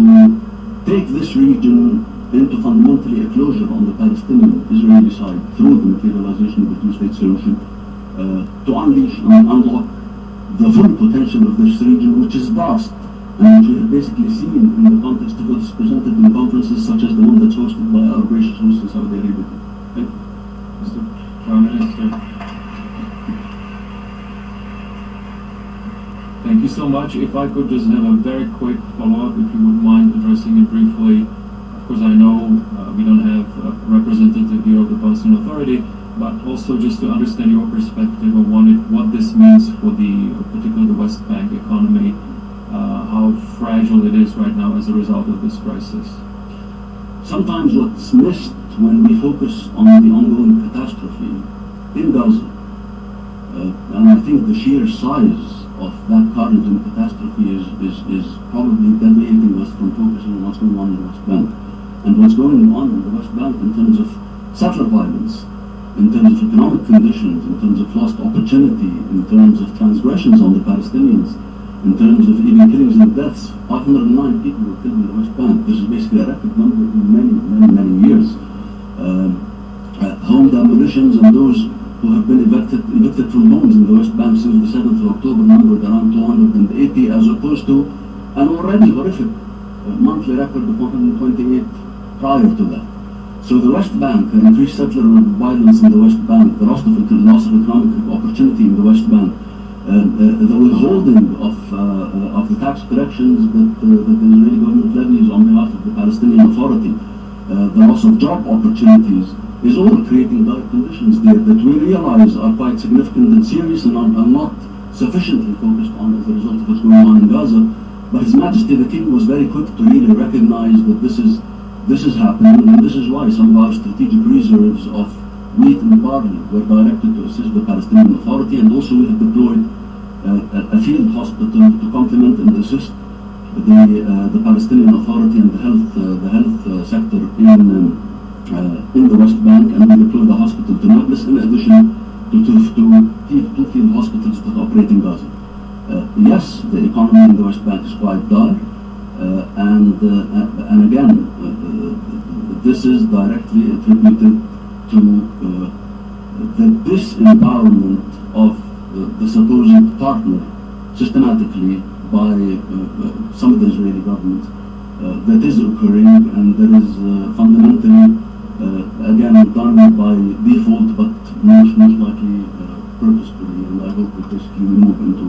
take this region into fundamentally a closure on the Palestinian-Israeli side through the materialization of the two-state solution, to unleash and unlock the full potential of this region, which is vast, and which we have basically seen in the context of what is presented in conferences such as the one that's hosted by our gracious host in Saudi Arabia. Thank you. Mr. Prime Minister. Thank you so much. If I could just have a very quick follow-up, if you would mind addressing it briefly. Of course, I know we don't have a representative here of the Palestinian Authority, but also just to understand your perspective of what this means for particularly the West Bank economy, how fragile it is right now as a result of this crisis. Sometimes what's missed when we focus on the ongoing catastrophe in Gaza, and I think the sheer size of that current catastrophe is probably deviating us from focusing on what's going on in the West Bank. And what's going on in the West Bank in terms of settler violence, in terms of economic conditions, in terms of lost opportunity, in terms of transgressions on the Palestinians, in terms of even killings and deaths. 509 people were killed in the West Bank. This is basically a record number in many years. Home demolitions, and those who have been evicted from homes in the West Bank since the 7th of October numbered around 280, as opposed to an already horrific monthly record of 128 prior to that. So the West Bank, increased settler violence in the West Bank, the loss of economic opportunity in the West Bank, the withholding of the tax corrections that the Israeli government levies on behalf of the Palestinian Authority, the loss of job opportunities, is all creating dire conditions there that we realize are quite significant and serious and are not sufficiently focused on as a result of what's going on in Gaza. But His Majesty the King was very quick to really recognize that this is happening, and this is why some of our strategic reserves of wheat and barley were directed to assist the Palestinian Authority, and also we have deployed a field hospital to complement and assist the Palestinian Authority and the health sector in the West Bank, and we deployed a hospital to Nablus in addition to two field hospitals that operate in Gaza. Yes, the economy in the West Bank is quite dire, and again, this is directly attributed to the disempowerment of the supposed partner systematically by some of the Israeli government that is occurring, and that is fundamentally again done by default, but most likely purposefully, and I hope that basically we move into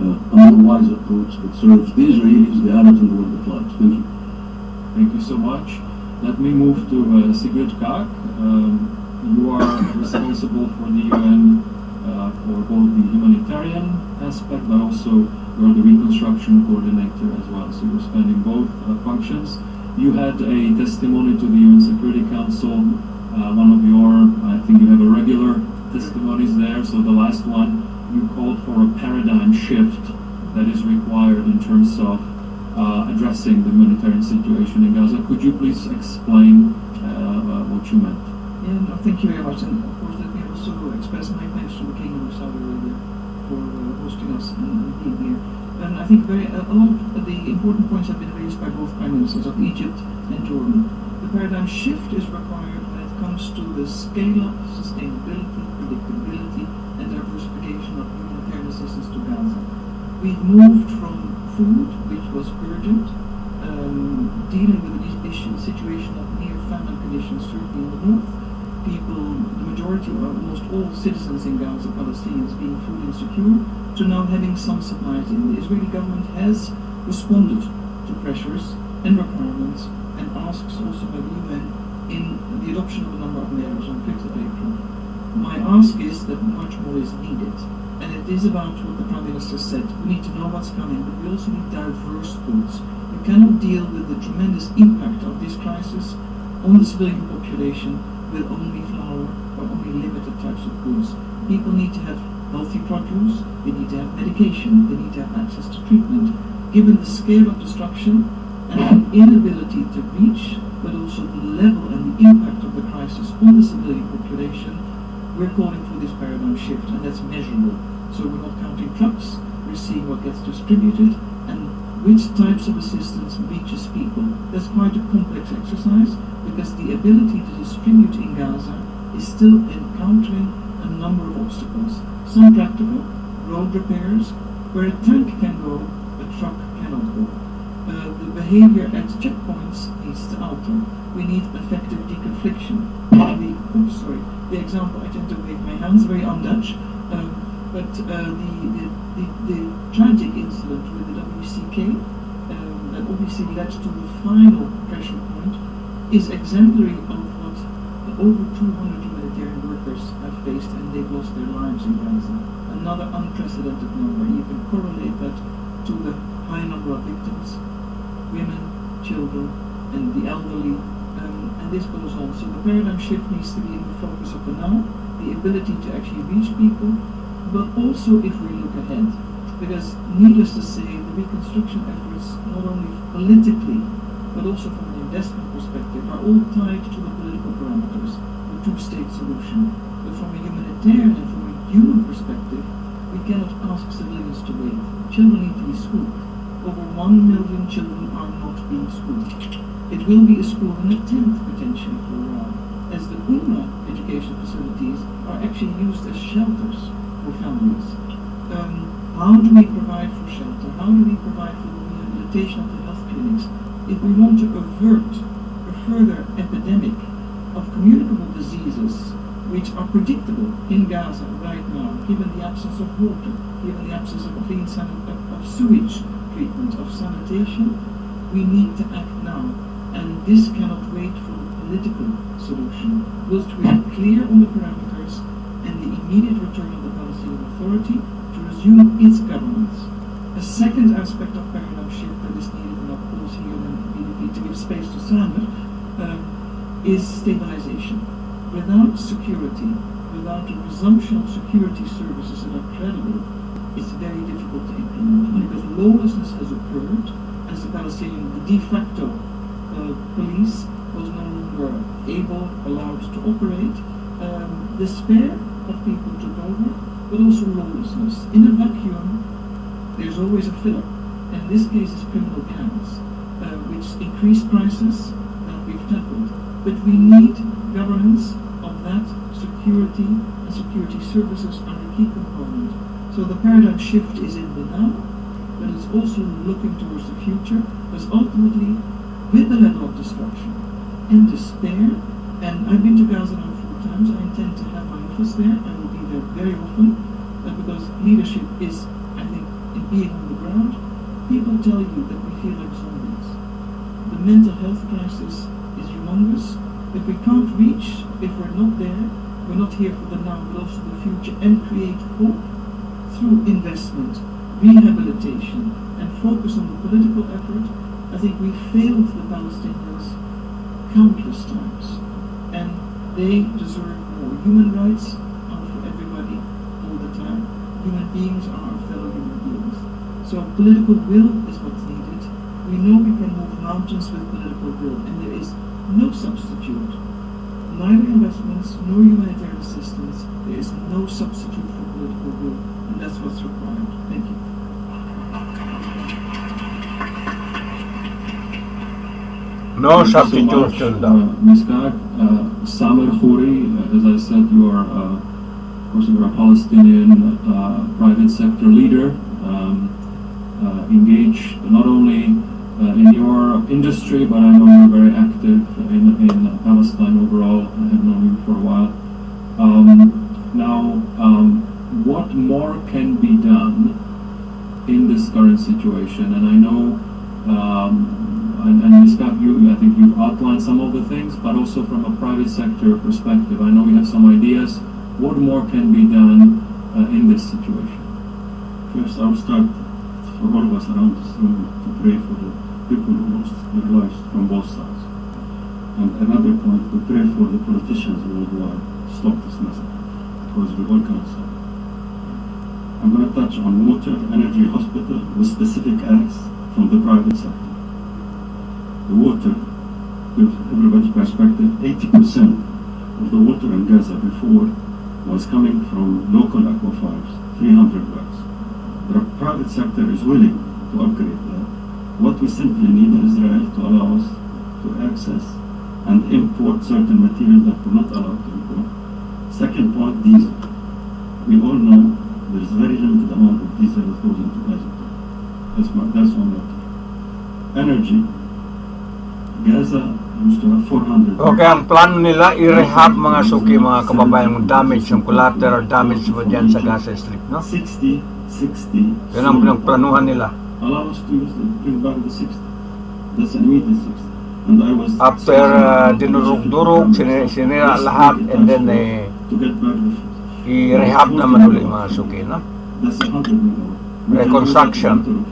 a more wise approach that serves the Israelis, the Arabs, and the world at large. Thank you. Thank you so much. Let me move to Sigrid Kaak. You are responsible for the UN for both the humanitarian aspect, but also you're the reconstruction coordinator as well. So you're spanning both functions. You had a testimony to the UN Security Council one of your, I think you have a regular testimonies there. So the last one, you called for a paradigm shift that is required in terms of addressing the humanitarian situation in Gaza. Could you please explain what you meant? Yeah, no, thank you very much. And of course, let me also express my thanks to the Kingdom of Saudi Arabia for hosting us and being here. And I think a lot of the important points have been raised by both Prime Ministers of Egypt and Jordan. The paradigm shift is required when it comes to the scale-up, sustainability, predictability, and diversification of humanitarian assistance to Gaza. We've moved from food, which was urgent, dealing with the situation of near famine conditions, certainly in the north. People, the majority or almost all citizens in Gaza, Palestinians, being food insecure, to now having some supplies in. The Israeli government has responded to pressures and requirements and asks also by the UN in the adoption of a number of measures on 5th of April. My ask is that much more is needed. And it is about what the Prime Minister said. We need to know what's coming, but we also need diverse goods. You cannot deal with the tremendous impact of this crisis on the civilian population with only flour or only limited types of goods. People need to have healthy produce, they need to have medication, they need to have access to treatment. Given the scale of destruction and the inability to reach, but also the level and the impact of the crisis on the civilian population, we're calling for this paradigm shift, and that's measurable. So we're not counting trucks, we're seeing what gets distributed and which types of assistance reaches people. That's quite a complex exercise because the ability to distribute in Gaza is still encountering a number of obstacles. Some practical, road repairs, where a tank can go, a truck cannot go. The behavior at checkpoints needs to alter. We need effective deconfliction. The example, I tend to wave my hands, very un-Dutch, but the tragic incident with the WCK that obviously led to the final pressure point is exemplary of what over 200 humanitarian workers have faced, and they've lost their lives in Gaza. Another unprecedented number. You can correlate that to the high number of victims, women, children, and the elderly, and this goes on. So the paradigm shift needs to be in the focus of the now, the ability to actually reach people, but also if we look ahead. Because needless to say, the reconstruction efforts, not only politically, but also from an investment perspective, are all tied to the political parameters, the two-state solution. But from a humanitarian and from a human perspective, we cannot ask civilians to wait. Children need to be schooled. Over 1 million children are not being schooled. It will be a school in a tent, potentially, for a while, as the UNRWA education facilities are actually used as shelters for families. How do we provide for shelter? How do we provide for the rehabilitation of the health clinics? If we want to avert a further epidemic of communicable diseases, which are predictable in Gaza right now, given the absence of water, given the absence of clean of sewage treatment, of sanitation, we need to act now. And this cannot wait for a political solution. Whilst we are clear on the parameters and the immediate return of the Palestinian Authority to resume its governance. A second aspect of paradigm shift that is needed, and of course here and to give space to Sander, is stabilization. Without security, without a resumption of security services that are credible, it's very difficult to implement. Because lawlessness has occurred, as the Palestinian de facto police was no longer allowed to operate, despair of people took over, but also lawlessness. In a vacuum, there's always a filler. And in this case, it's criminal gangs, which increase prices that we've tackled. But we need governance of that security, and security services are a key component. So the paradigm shift is in the now, but it's also looking towards the future, because ultimately, with the level of destruction and despair, and I've been to Gaza now 4 times, I intend to have my office there, I will be there very often, because leadership is, I think, in being on the ground. People tell you that we feel like zombies. The mental health crisis is humongous. If we can't reach, if we're not there, we're not here for the now, but also the future, and create hope through investment, rehabilitation, and focus on the political effort, I think we failed the Palestinians countless times. And They deserve more. Human rights are for everybody all the time. Human beings are our fellow human beings. So political will is what's needed. We know we can move mountains with political will, and there is no substitute. Neither investments nor humanitarian assistance. There is no substitute for political will, and that's what's required. Thank you. No Thank you so substitution much, daw. Ms. Gag. Samer Khouri, as I said, you are, of course, you're a Palestinian private sector leader, engaged not only in your industry, but I know you're very active in Palestine overall. I have known you for a while. Now, what more can be done in this current situation? And I know, and Ms. Gag, I think you've outlined some of the things, but also from a private sector perspective, I know you have some ideas. What more can be done in this situation? First, I'll start for all of us around this room to pray for the people who lost their lives from both sides. And another point, we pray for the politicians worldwide to stop this massacre, because we all can stop. I'm going to touch on water, energy, hospital with specific acts from the private sector. The water, to give everybody's perspective, 80% of the water in Gaza before was coming from local aquifers, 300 wells. The private sector is willing to upgrade that. What we simply need in Israel to allow us to access and import certain materials that we're not allowed to import. Second point, diesel. We all know there's very limited amount of diesel that goes into Gaza. That's one matter. Energy. Gaza used to have 400. Okay, ang plano nila i-rehab mga suki, mga kababayan, yung damage, yung collateral damage mo dyan sa Gaza Strip, no? 60. Yan ang pinagplanuhan nila. Allow us to use bring back the 60. That's an immediate 60. And I was After dinurog-durog, sinira lahat, and then to get back the 50. i-rehab naman ulit mga suki, no? That's 100 megawatt. Reconstruction.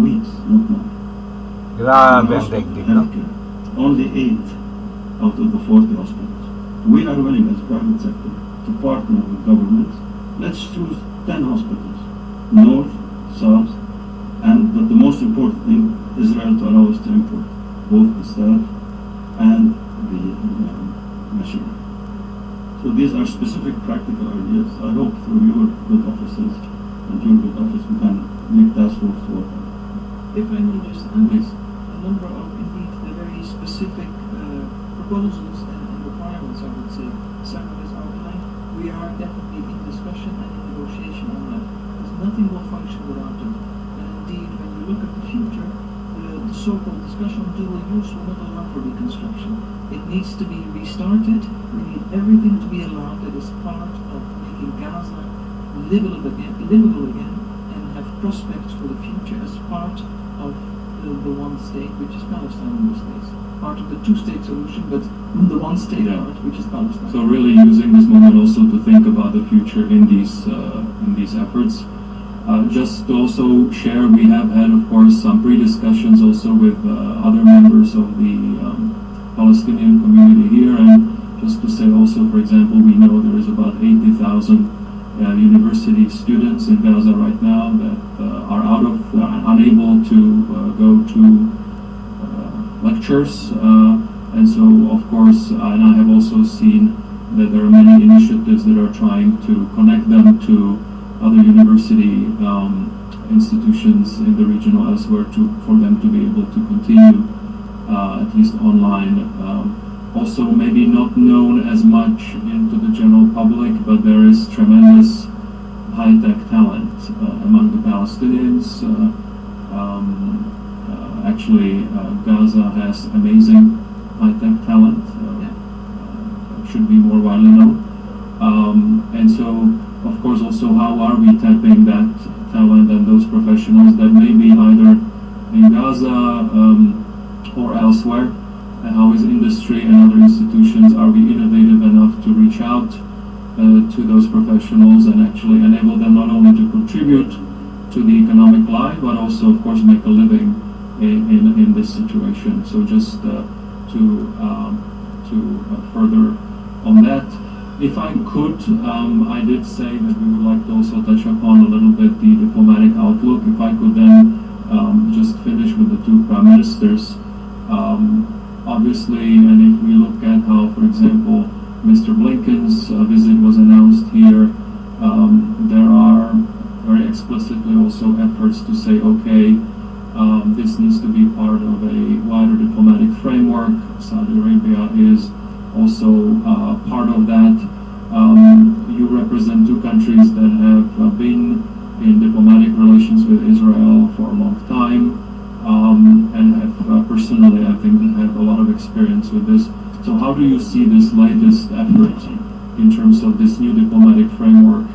Weeks, not months. Grabe ang daigdig, no? Healthcare. Only 8 out of the 40 hospitals. We are willing as private sector to partner with governments. Let's choose 10 hospitals, north, south, and but the most important thing, Israel to allow us to import both the staff and the machinery. So these are specific practical ideas. I hope through your good offices and your good office we can make task force work. If I may just add a number of indeed the very specific proposals and requirements, I would say, Samuel has outlined, we are definitely in discussion and in negotiation on that, because nothing will function without it. And indeed, when you look at the future, the so-called discussion on dual use will not allow for reconstruction. It needs to be restarted. We need everything to be allowed that is part of making Gaza livable again, and have prospects for the future as part of the one state, which is Palestine in this case. Part of the two-state solution, but the one state part, which is Palestine. So really using this moment also to think about the future in these efforts. Just to also share, we have had, of course, some pre-discussions also with other members of the Palestinian community here, and just to say also, for example, we know there is about 80,000 university students in Gaza right now that are unable to go to lectures, and so of course, and I have also seen that there are many initiatives that are trying to connect them to other university institutions in the region or elsewhere for them to be able to continue at least online. Also maybe not known as much into the general public, but there is tremendous high-tech talent among the Palestinians. Actually, Gaza has amazing high-tech talent, should be more widely known. And so, of course, also how are we tapping that talent and those professionals that may be either in Gaza or elsewhere? And how is industry and other institutions, are we innovative enough to reach out to those professionals and actually enable them not only to contribute to the economic life, but also, of course, make a living in this situation. So just to further on that. If I could, I did say that we would like to also touch upon a little bit the diplomatic outlook. If I could then just finish with the two prime ministers. Obviously, and if we look at how, for example, Mr. Blinken's visit was announced here, there are very explicitly also efforts to say, okay, this needs to be part of a wider diplomatic framework. Saudi Arabia is also part of that. You represent two countries that have been in diplomatic relations with Israel for a long time, and have personally, I think, have a lot of experience with this. So how do you see this latest effort in terms of this new diplomatic framework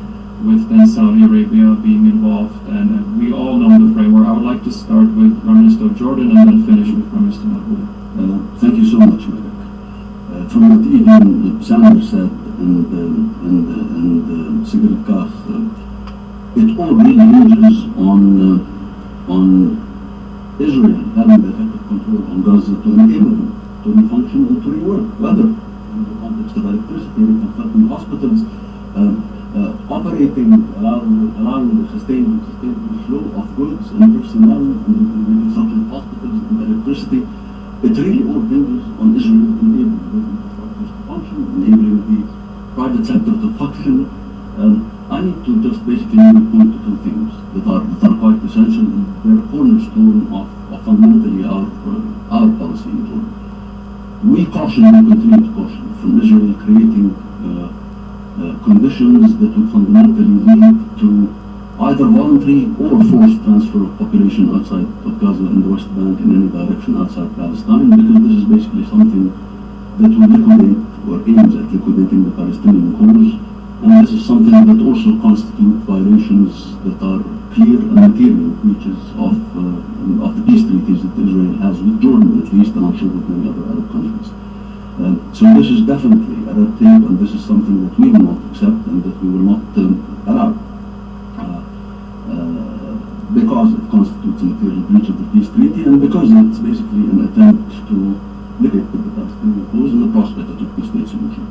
with then Saudi Arabia being involved? And we all know the framework. I would like to start with Prime Minister of Jordan and then finish with Prime Minister Mahmoud. Thank you so much, Malik. From what even Sanders said and Sigrid Kaag, it all really hinges on Israel having the effective control on Gaza to enable them to function and to rework, whether in the context of electricity, reconstructing hospitals, operating, allowing the sustainable flow of goods and personnel and reconstruction hospitals and electricity. It really all hinges on Israel enabling those infrastructures to function, enabling the private sector to function. I need to just basically point to two things that are quite essential, and they're a cornerstone of fundamentally our policy in Jordan. We caution and continue to caution from Israel creating conditions that would fundamentally lead to either voluntary or forced transfer of population outside of Gaza and the West Bank in any direction outside Palestine, because this is basically something that will liquidate or aims at liquidating the Palestinian cause. And this is something that also constitutes violations that are clear and material breaches of the peace treaties that Israel has with Jordan, at least, and I'm sure with many other Arab countries. So this is definitely a red tape, and this is something that we will not accept and that we will not allow, because it constitutes a material breach of the peace treaty, and because it's basically an attempt to liquidate the Palestinian cause and the prospect of a two-state solution.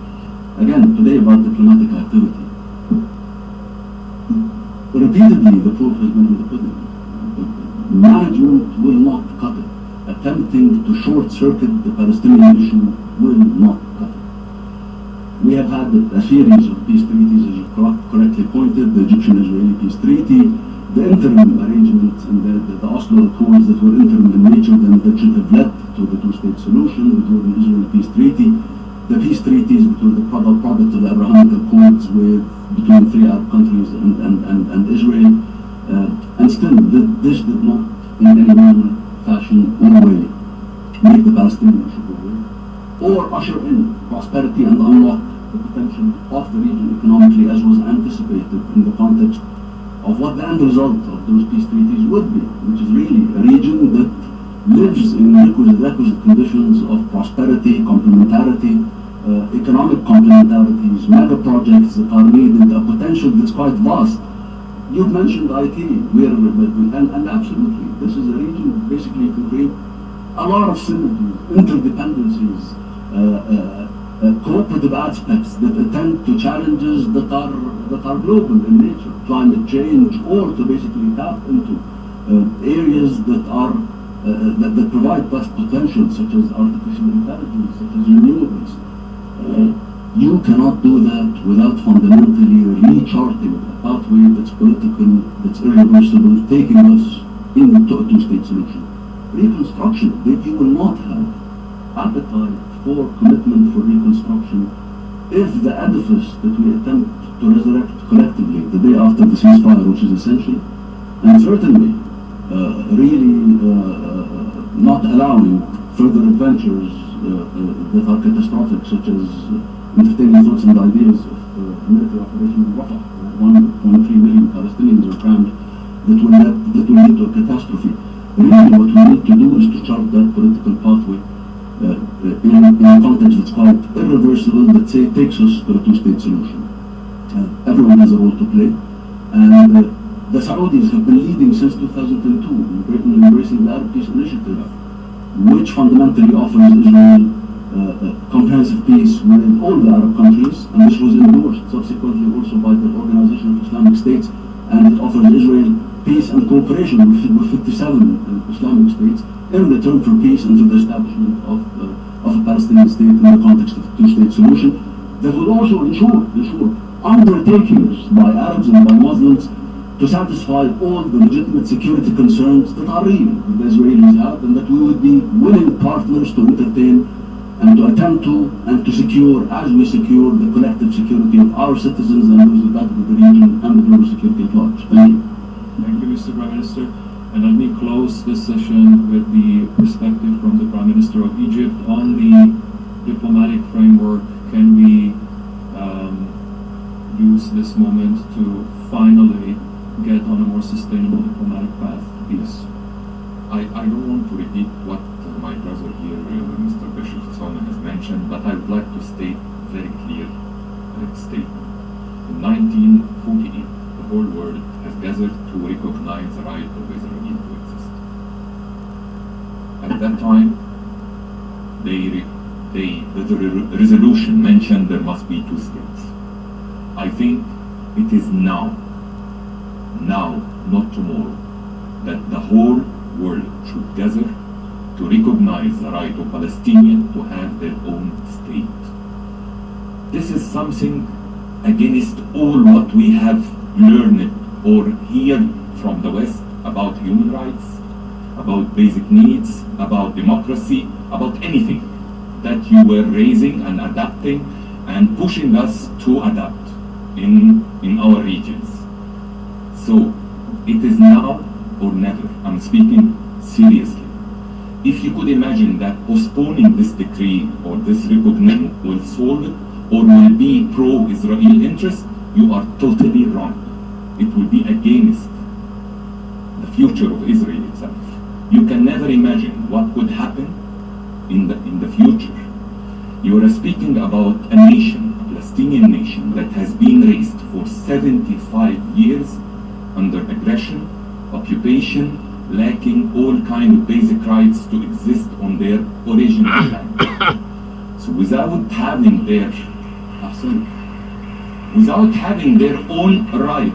Again, today about diplomatic activity. Repeatedly, the proof has been in the pudding. Management will not cut it. Attempting to short-circuit the Palestinian issue will not cut it. We have had a series of peace treaties, as you correctly pointed, the Egyptian-Israeli peace treaty, the interim arrangements and the Oslo Accords that were interim in nature and that should have led to the two-state solution, the Jordan-Israel peace treaty, the peace treaties that were the product of the Abrahamic Accords between three Arab countries and Israel, and still this did not in any manner, fashion, or way make the Palestinian issue go away, or usher in prosperity and unlock the potential of the region economically, as was anticipated in the context of what the end result of those peace treaties would be, which is really a region that lives in requisite conditions of prosperity, complementarity, economic complementarities, mega projects that are needed, a potential that's quite vast. You've mentioned IT, and absolutely, this is a region that basically can create a lot of synergies, interdependencies, cooperative aspects that attend to challenges that are global in nature, climate change, or to basically tap into areas that are that provide vast potential, such as artificial intelligence, such as renewables. You cannot do that without fundamentally recharting a pathway that's political, that's irreversible, taking us into a two-state solution. Reconstruction, that you will not have appetite for commitment for reconstruction if the edifice that we attempt to resurrect collectively the day after the ceasefire, which is essential, and certainly really not allowing further adventures that are catastrophic, such as entertaining thoughts and ideas of a military operation in Rafah, where 1.3 million Palestinians are crammed, that will lead to a catastrophe. Really, what we need to do is to chart that political pathway in a context that's quite irreversible, that takes us to a two-state solution. Everyone has a role to play, and the Saudis have been leading since 2002 in Britain embracing the Arab Peace Initiative, which fundamentally offers Israel comprehensive peace with all the Arab countries, and this was endorsed subsequently also by the Organization of Islamic States, and it offers Israel peace and cooperation with 57 Islamic states in return for peace and for the establishment of a Palestinian state in the context of a two-state solution that will also ensure undertakings by Arabs and by Muslims to satisfy all the legitimate security concerns that are real that the Israelis have, and that we would be willing partners to entertain and to attempt to and to secure, as we secure the collective security of our citizens and those of that of the region and the global security at large. Thank you. Thank you, Mr. Prime Minister. And let me close this session with the perspective from the Prime Minister of Egypt on the diplomatic framework. Can we use this moment to finally get on a more sustainable diplomatic path to peace? I don't want to repeat what my brother here, Mr. Bishop Sona, has mentioned, but I would like to state very clear statement. In 1948, the whole world has gathered to recognize the right of Israel to exist. At that time, the resolution mentioned there must be two states. I think it is now, not tomorrow, that the whole world should gather to recognize the right of Palestinians to have their own state. This is something against all what we have learned or heard from the West about human rights, about basic needs, about democracy, about anything that you were raising and adapting and pushing us to adapt in our regions. So it is now or never. I'm speaking seriously. If you could imagine that postponing this decree or this recognition will solve it or will be pro-Israel interest, you are totally wrong. It will be against the future of Israel itself. You can never imagine what could happen in the future. You are speaking about a nation, a Palestinian nation, that has been raised for 75 years under aggression, occupation, lacking all kind of basic rights to exist on their original land. So without having their own right,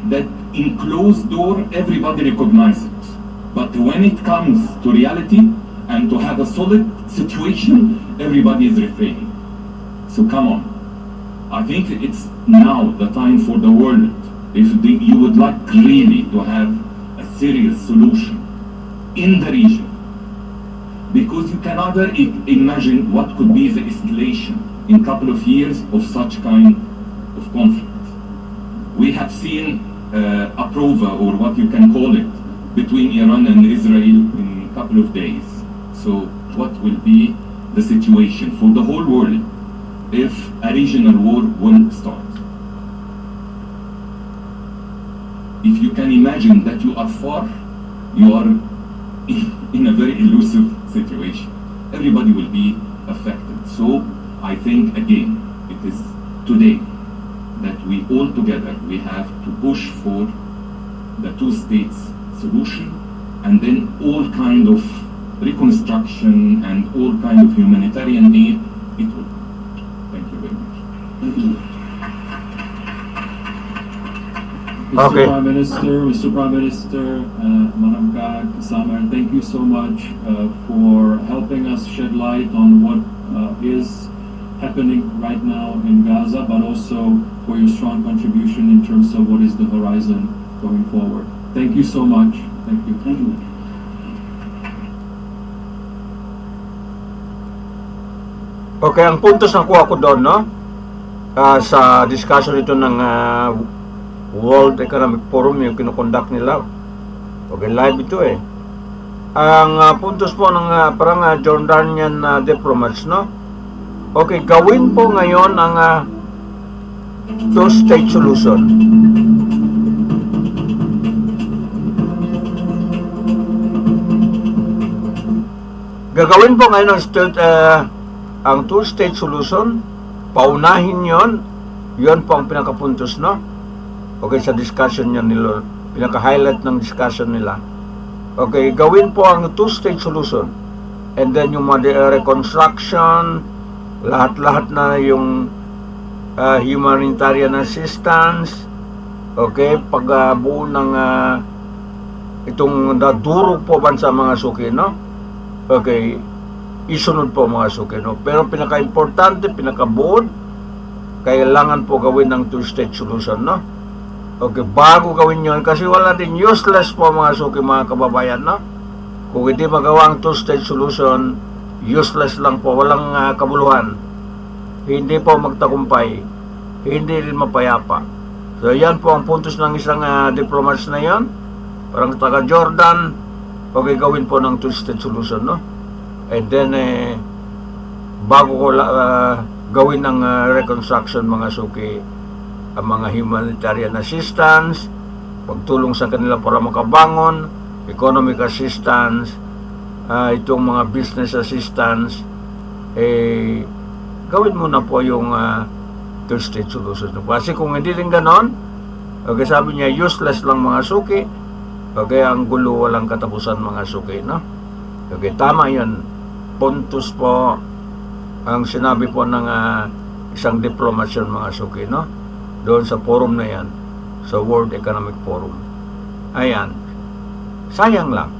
that in closed door everybody recognizes it. But when it comes to reality and to have a solid situation, everybody is refraining. So come on. I think it's now the time for the world, if you would like really to have a serious solution in the region, because you can never imagine what could be the escalation in a couple of years of such kind of conflict. We have seen a prova, or what you can call it, between Iran and Israel in a couple of days. So what will be the situation for the whole world if a regional war will start? If you can imagine that you are far, you are in a very elusive situation. Everybody will be affected. So I think again, it is today that we all together, we have to push for the two states solution, and then all kind of reconstruction and all kind of humanitarian aid, it will. Thank you very much. Thank you. Mr. Prime Minister, Madam Disclsimers, thank you so much for helping us shed light on what is happening right now in Gaza, but also for your strong contribution in terms of what is the horizon going forward. Thank you so much. Thank you. Thank you. Okay, ang puntos na kuha ko doon, no? Sa discussion ito ng World Economic Forum, yung kinukonduct nila. Okay, live ito eh. Ang puntos po ng parang Jordanian diplomats, no? Okay, gawin po ngayon ang two-state solution. Gagawin po ngayon ang two-state solution. Paunahin yon po ang pinakapuntos, no? Okay, sa discussion niya nila, pinaka-highlight ng discussion nila. Okay, gawin po ang two-state solution. and then yung mga reconstruction, lahat-lahat na yung humanitarian assistance, okay, pagbuo ng itong nadurog po bansa mga suki, no? Okay, isunod po mga suki, no? Pero pinaka-importante, pinaka-buod, kailangan po gawin ng two-state solution, no? Okay, bago gawin yun, kasi wala din, useless po mga suki, mga kababayan, no? Kung hindi magawa ang two-state solution, useless lang po, walang kabuluhan. Hindi po magtagumpay, hindi rin mapayapa. So yan po ang puntos ng isang diplomats na yan, parang taga Jordan. Okay, gawin po ng two-state solution, no? And then bago ko gawin ng reconstruction mga suki, ang mga humanitarian assistance, pagtulong sa kanila para makabangon, economic assistance, itong mga business assistance, gawin mo na po yung two-state solution. Kasi kung hindi rin ganon, okay, sabi niya, useless lang mga suki, okay, ang gulo walang katapusan mga suki, no? Okay, tama yun. Puntos po ang sinabi po ng isang diplomat yun mga suki, no? Doon sa forum na yan, sa World Economic Forum. Ayan, sayang lang.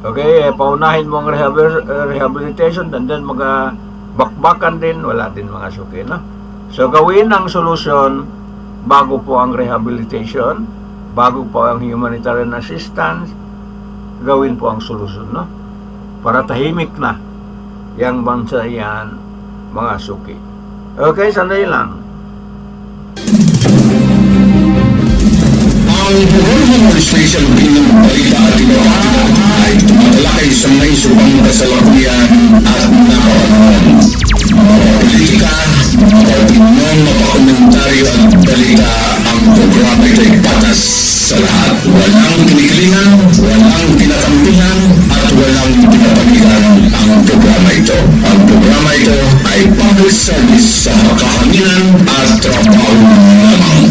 Okay, paunahin mo ang rehabilitation, and then bakbakan din, wala din mga suki, no? So gawin ang solution bago po ang rehabilitation, bago po ang humanitarian assistance, gawin po ang solution, no? Para tahimik na yang bansa yan mga suki. Okay, sandali lang. Ang Bureau of Administration bilang balita at iba ay tumatalakay sa may subang kasalukuyan at napapanood. Politika, opinyon, mapakomentaryo at balita, ang programa ito ay patas sa lahat. Walang kinikilingan, walang kinakampihan, at walang pinapanigan ang programa ito. Ang programa ito ay public service sa kahanginan at trabaho lamang.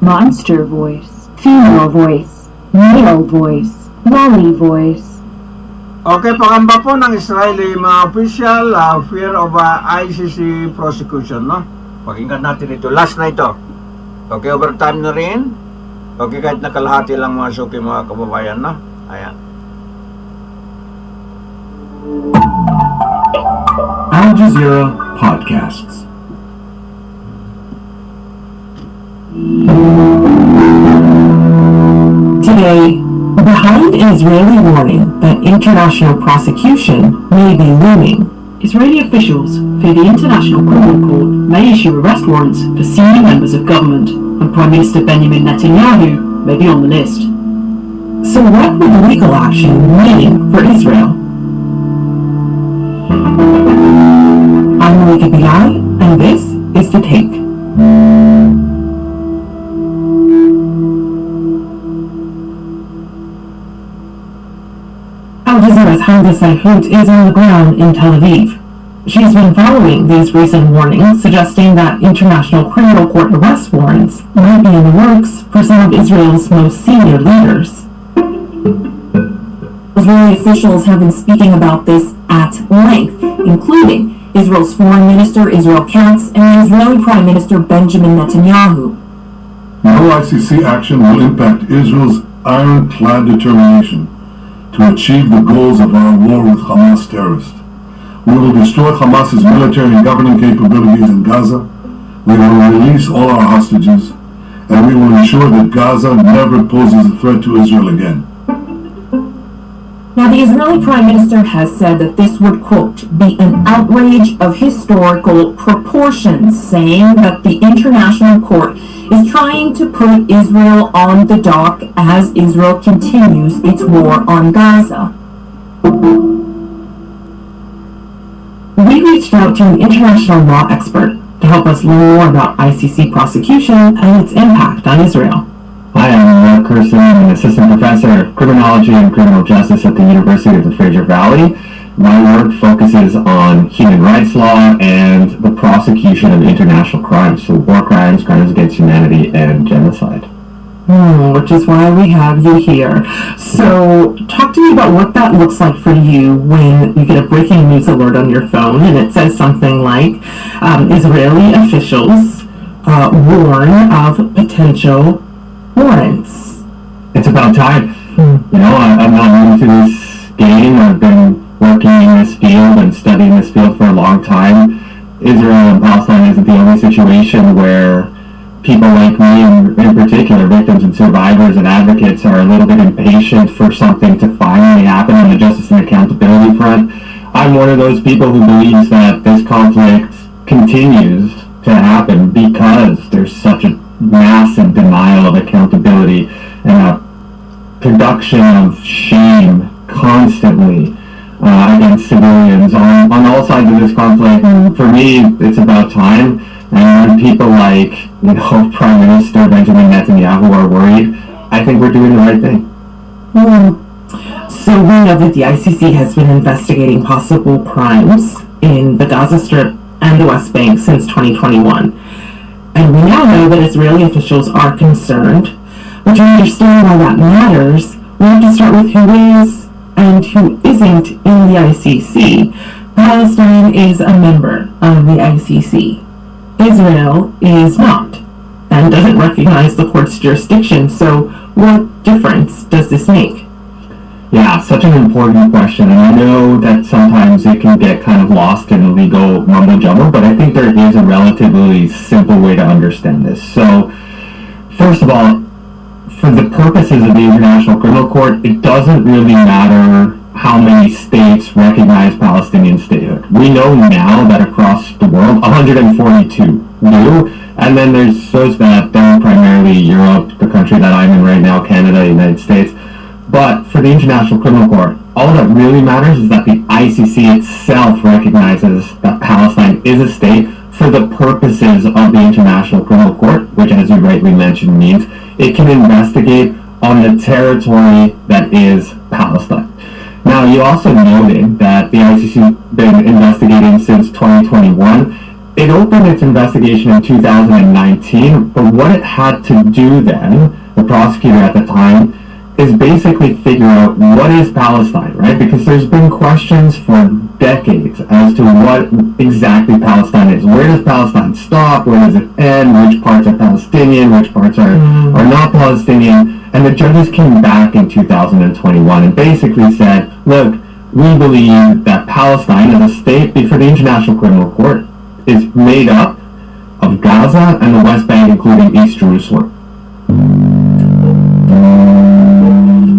Monster voice, female voice, male voice, lolly voice. Okay, pangamba po ng Israeli mga official, fear of ICC prosecution, no? Pakinggan natin ito. Last na ito. Okay, overtime na rin. Okay, kahit nakalahati lang mga suki mga kababayan, no? Ayan. Al Jazeera Podcasts. Today, behind an Israeli warning that international prosecution may be looming, Israeli officials fear the International Criminal Court may issue arrest warrants for senior members of government, and Prime Minister Benjamin Netanyahu may be on the list. So what would legal action mean for Israel? I'm Malika Bilal, and this is The Take. Al Jazeera's Hamda Sayhout is on the ground in Tel Aviv. She's been following these recent warnings suggesting that International Criminal Court arrest warrants might be in the works for some of Israel's most senior leaders. Israeli officials have been speaking about this at length, including Israel's Foreign Minister Israel Katz and the Israeli Prime Minister Benjamin Netanyahu. No ICC action will impact Israel's ironclad determination to achieve the goals of our war with Hamas terrorists. We will destroy Hamas's military and governing capabilities in Gaza. We will release all our hostages, and we will ensure that Gaza never poses a threat to Israel again. Now, the Israeli Prime Minister has said that this would, quote, be an outrage of historical proportions, saying that the International Court is trying to put Israel on the dock as Israel continues its war on Gaza. We reached out to an international law expert to help us learn more about ICC prosecution and its impact on Israel. Hi, I'm Mark Kirsten. I'm an assistant professor of criminology and criminal justice at the University of the Fraser Valley. My work focuses on human rights law and the prosecution of international crimes, so war crimes, crimes against humanity, and genocide. Which is why we have you here. So, talk to me about what that looks like for you when you get a breaking news alert on your phone and it says something like, Israeli officials warn of potential warrants. It's about time. You know, I'm not new to this game. I've been working in this field and studying this field for a long time. Israel and Palestine isn't the only situation where people like me, in particular, victims and survivors and advocates, are a little bit impatient for something to finally happen on the justice and accountability front. I'm one of those people who believes that this conflict continues to happen because there's such a massive denial of accountability and a production of shame constantly against civilians on all sides of this conflict. For me, it's about time. And when people like, Prime Minister Benjamin Netanyahu are worried, I think we're doing the right thing. So we know that the ICC has been investigating possible crimes in the Gaza Strip and the West Bank since 2021. And we now know that Israeli officials are concerned. But to understand why that matters, we have to start with who is and who isn't in the ICC. Palestine is a member of the ICC. Israel is not, and doesn't recognize the court's jurisdiction. So what difference does this make? Yeah, such an important question, and I know that sometimes it can get kind of lost in the legal mumbo-jumbo, but I think there is a relatively simple way to understand this. So, first of all, for the purposes of the International Criminal Court, it doesn't really matter how many states recognize Palestinian statehood. We know now that across the world, 142 do, and then there's those that don't, primarily Europe, the country that I'm in right now, Canada, United States. But for the International Criminal Court, all that really matters is that the ICC itself recognizes that Palestine is a state for the purposes of the International Criminal Court, which, as you rightly mentioned, means it can investigate on the territory that is Palestine. Now, you also noted that the ICC has been investigating since 2021. It opened its investigation in 2019, but what it had to do then, the prosecutor at the time, is basically figure out what is Palestine, right? Because there's been questions for decades as to what exactly Palestine is. Where does Palestine stop? Where does it end? Which parts are Palestinian? Which parts are not Palestinian? And the judges came back in 2021 and basically said, look, we believe that Palestine as a state for the International Criminal Court is made up of Gaza and the West Bank, including East Jerusalem.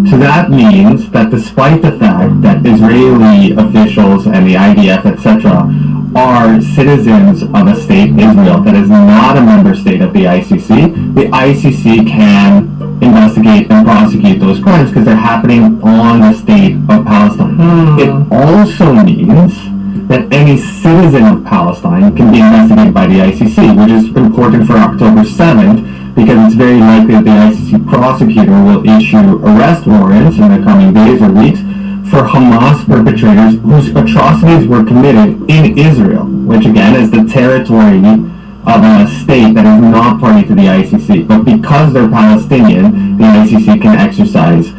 So that means that despite the fact that Israeli officials and the IDF, etc., are citizens of a state, Israel, that is not a member state of the ICC can investigate and prosecute those crimes because they're happening on the state of Palestine. It also means that any citizen of Palestine can be investigated by the ICC, which is important for October 7th, because it's very likely that the ICC prosecutor will issue arrest warrants in the coming days or weeks for Hamas perpetrators whose atrocities were committed in Israel, which again is the territory of a state that is not party to the ICC. But because they're Palestinian, the ICC can exercise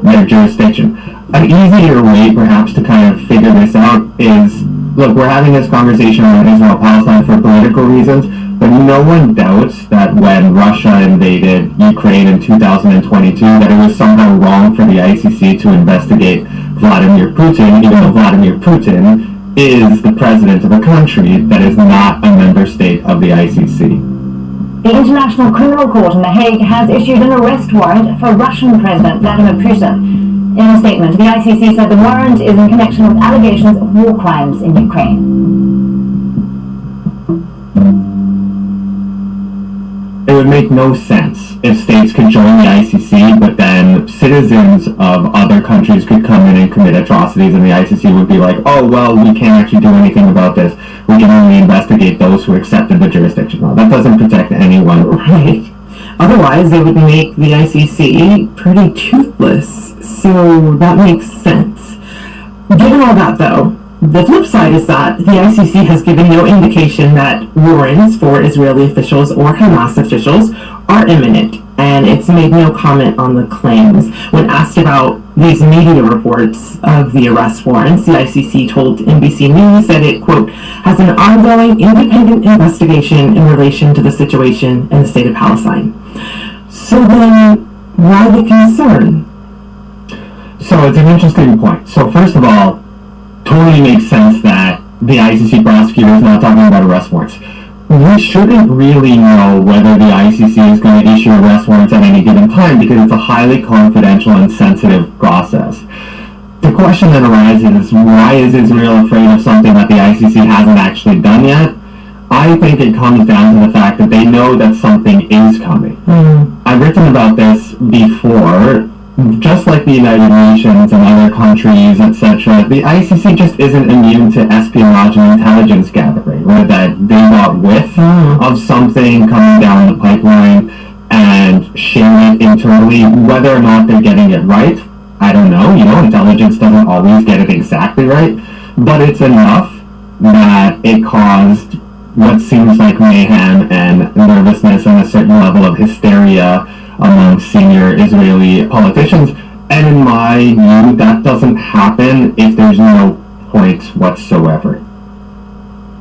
their jurisdiction. An easier way perhaps to kind of figure this out is, look, we're having this conversation on Israel-Palestine for political reasons, but no one doubts that when Russia invaded Ukraine in 2022, that it was somehow wrong for the ICC to investigate Vladimir Putin, even though Vladimir Putin is the president of a country that is not a member state of the ICC. The International Criminal Court in The Hague has issued an arrest warrant for Russian President Vladimir Putin. In a statement, the ICC said the warrant is in connection with allegations of war crimes in Ukraine. It would make no sense if states could join the ICC, but then citizens of other countries could come in and commit atrocities, and the ICC would be like, oh, well, we can't actually do anything about this. We can only investigate those who accepted the jurisdiction. Well, that doesn't protect anyone. Right. Otherwise, they would make the ICC pretty toothless, so that makes sense. Given all that, though, the flip side is that the ICC has given no indication that warrants for Israeli officials or Hamas officials are imminent, and it's made no comment on the claims. When asked about these media reports of the arrest warrants, the ICC told NBC News that it, quote, has an ongoing independent investigation in relation to the situation in the state of Palestine. So then, why the concern? So it's an interesting point. So first of all, totally makes sense that the ICC prosecutor is not talking about arrest warrants. We shouldn't really know whether the ICC is going to issue arrest warrants at any given time because it's a highly confidential and sensitive process. The question then arises, why is Israel afraid of something that the ICC hasn't actually done yet? I think it comes down to the fact that they know that something is coming. I've written about this before. Just like the United Nations and other countries, etc., the ICC just isn't immune to espionage and intelligence gathering, or that they got whiff of something coming down the pipeline and share it internally. Whether or not they're getting it right, I don't know. Intelligence doesn't always get it exactly right, but it's enough that it caused what seems like mayhem and nervousness and a certain level of hysteria among senior Israeli politicians, and in my view, that doesn't happen if there's no point whatsoever.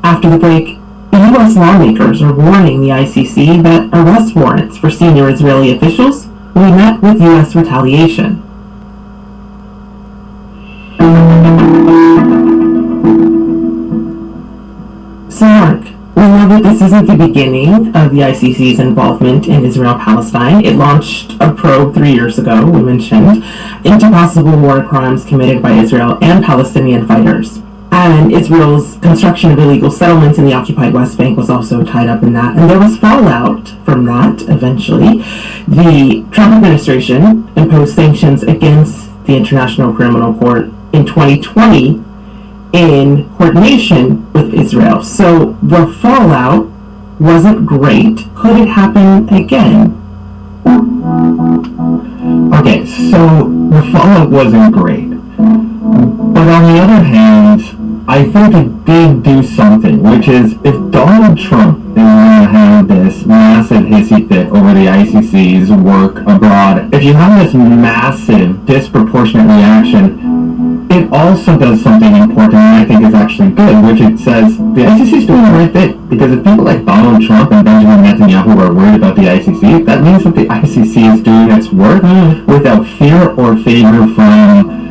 After the break, U.S. lawmakers are warning the ICC that arrest warrants for senior Israeli officials will be met with U.S. retaliation. So, Mark, we know that this isn't the beginning of the ICC's involvement in Israel-Palestine. It launched a probe 3 years ago, we mentioned, into possible war crimes committed by Israel and Palestinian fighters. And Israel's construction of illegal settlements in the occupied West Bank was also tied up in that. And there was fallout from that, eventually. The Trump administration imposed sanctions against the International Criminal Court in 2020 in coordination with Israel. So the fallout wasn't great. Could it happen again? Okay, so the fallout wasn't great. But on the other hand, I think it did do something, which is if Donald Trump is going to have this massive hissy fit over the ICC's work abroad, if you have this massive, disproportionate reaction, it also does something important that I think is actually good, which it says the ICC is doing the right thing. Because if people like Donald Trump and Benjamin Netanyahu are worried about the ICC, that means that the ICC is doing its work without fear or favor from,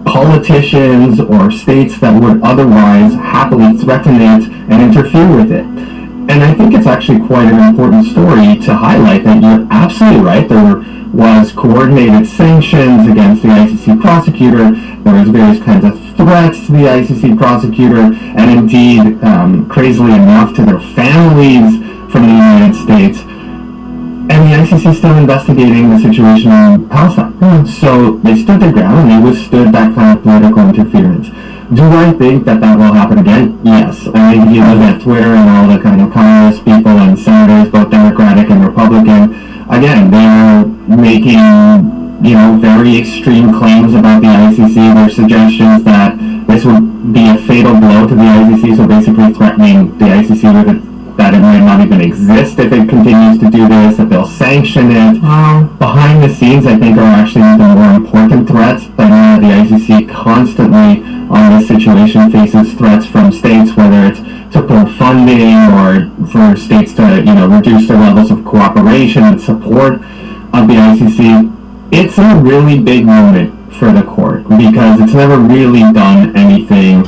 politicians or states that would otherwise happily threaten it and interfere with it. And I think it's actually quite an important story to highlight that you're absolutely right. There was coordinated sanctions against the ICC prosecutor. There was various kinds of threats to the ICC prosecutor, and indeed, crazily enough, to their families from the United States. And the ICC is still investigating the situation in Palestine. So they stood their ground and they withstood that kind of political interference. Do I think that will happen again? Yes. I think if you look at Twitter and all the kind of Congress people and senators, both Democratic and Republican, again, they're making, very extreme claims about the ICC. There are suggestions that this would be a fatal blow to the ICC, so basically threatening the ICC with it, that it might not even exist if it continues to do this, that they'll sanction it. Behind the scenes, I think, are actually the more important threats. I know the ICC constantly on this situation faces threats from states, whether it's to pull funding or for states to, reduce their levels of cooperation and support of the ICC. It's a really big moment for the court because it's never really done anything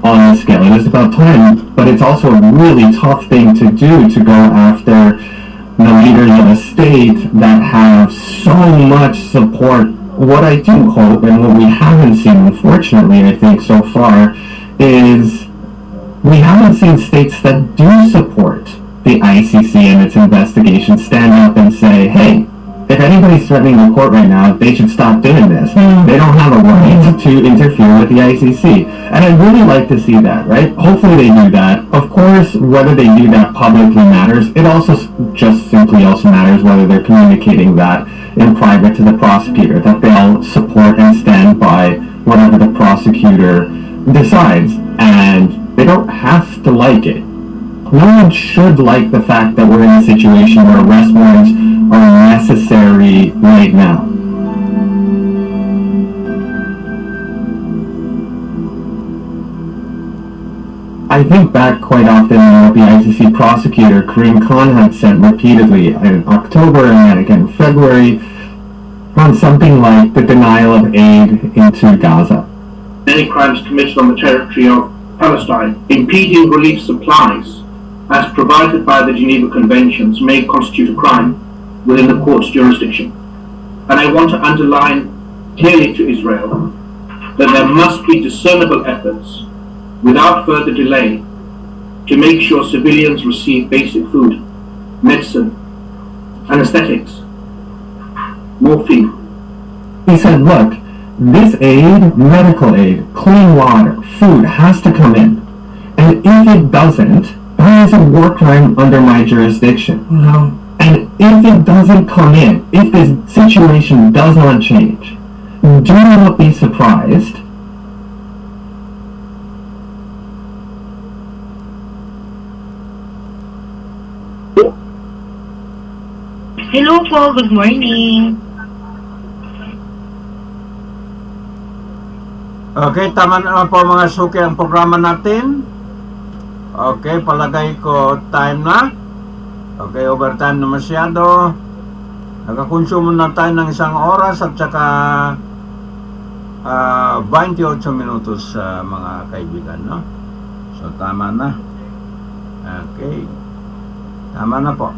on the scale. It is about time, but it's also a really tough thing to do, to go after the leaders of a state that have so much support. What I do hope, and what we haven't seen, unfortunately, I think so far, is we haven't seen states that do support the ICC and its investigation stand up and say, hey, if anybody's threatening the court right now, they should stop doing this. They don't have a right to interfere with the ICC. And I'd really like to see that, right? Hopefully they do that. Of course, whether they do that publicly matters. It also just simply also matters whether they're communicating that in private to the prosecutor, that they'll support and stand by whatever the prosecutor decides, and they don't have to like it. No one should like the fact that we're in a situation where arrest warrants are necessary right now. I think back quite often what the ICC prosecutor, Karim Khan, had said repeatedly in October and then again in February on something like the denial of aid into Gaza. Any crimes committed on the territory of Palestine, impeding relief supplies, as provided by the Geneva Conventions, may constitute a crime within the court's jurisdiction. And I want to underline clearly to Israel that there must be discernible efforts without further delay to make sure civilians receive basic food, medicine, anesthetics, morphine. He said, look, this aid, medical aid, clean water, food has to come in. And if it doesn't, that is a war crime under my jurisdiction. No. And if it doesn't come in, if this situation does not change, do not be surprised. Hello po, good morning. Okay, tama naman po mga suki ang programa natin. Okay, palagay ko time na. Okay, overtime na masyado. Nakakonsumo na tayo ng 1 oras at saka 28 minutos mga kaibigan, no? So, tama na. Okay. Tama na po.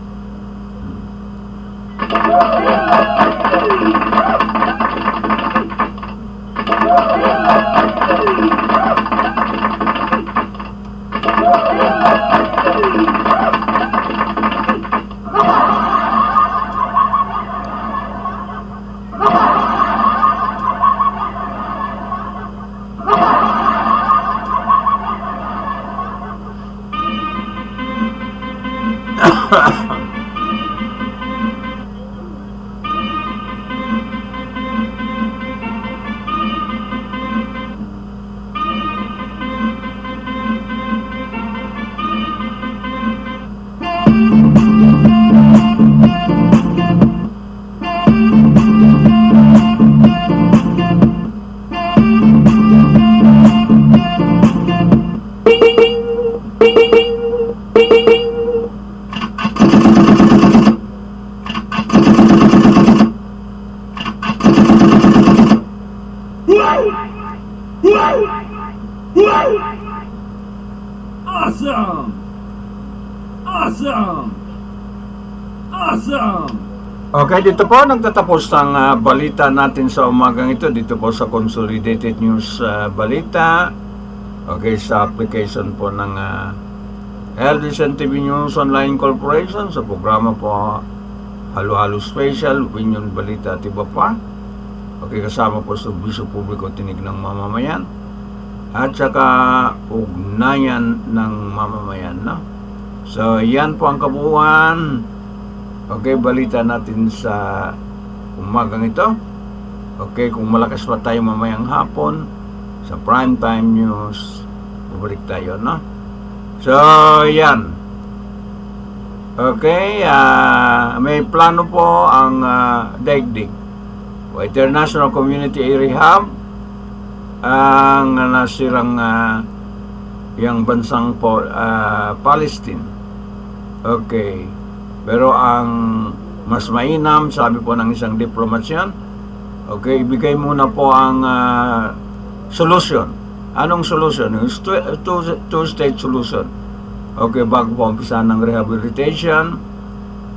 Awesome! Awesome! Awesome! Okay, dito po nagtatapos ang balita natin sa umagang ito dito po sa Consolidated News Balita. Okay, sa application po ng ADLSN TV News Online Corporation sa programa po Halo-Halo Special, Opinion Balita at iba pa. Okay, kasama po sa Bisyo Publiko Tinig ng Mamamayan at saka ugnayan ng mamamayan, no? So, yan po ang kabuuan. Okay, balita natin sa umagang ito. Okay, kung malakas pa tayo mamayang hapon sa primetime news, bubalik tayo, no? So, yan. Okay, may plano po ang daigdig o International Community Rehab ang nasirang yung bansang po Palestine. Okay, pero ang mas mainam, sabi po ng isang diplomasyon, okay, ibigay muna po ang solution. Anong solution? Yung two-state solution. Okay, bago po umpisa ng rehabilitation,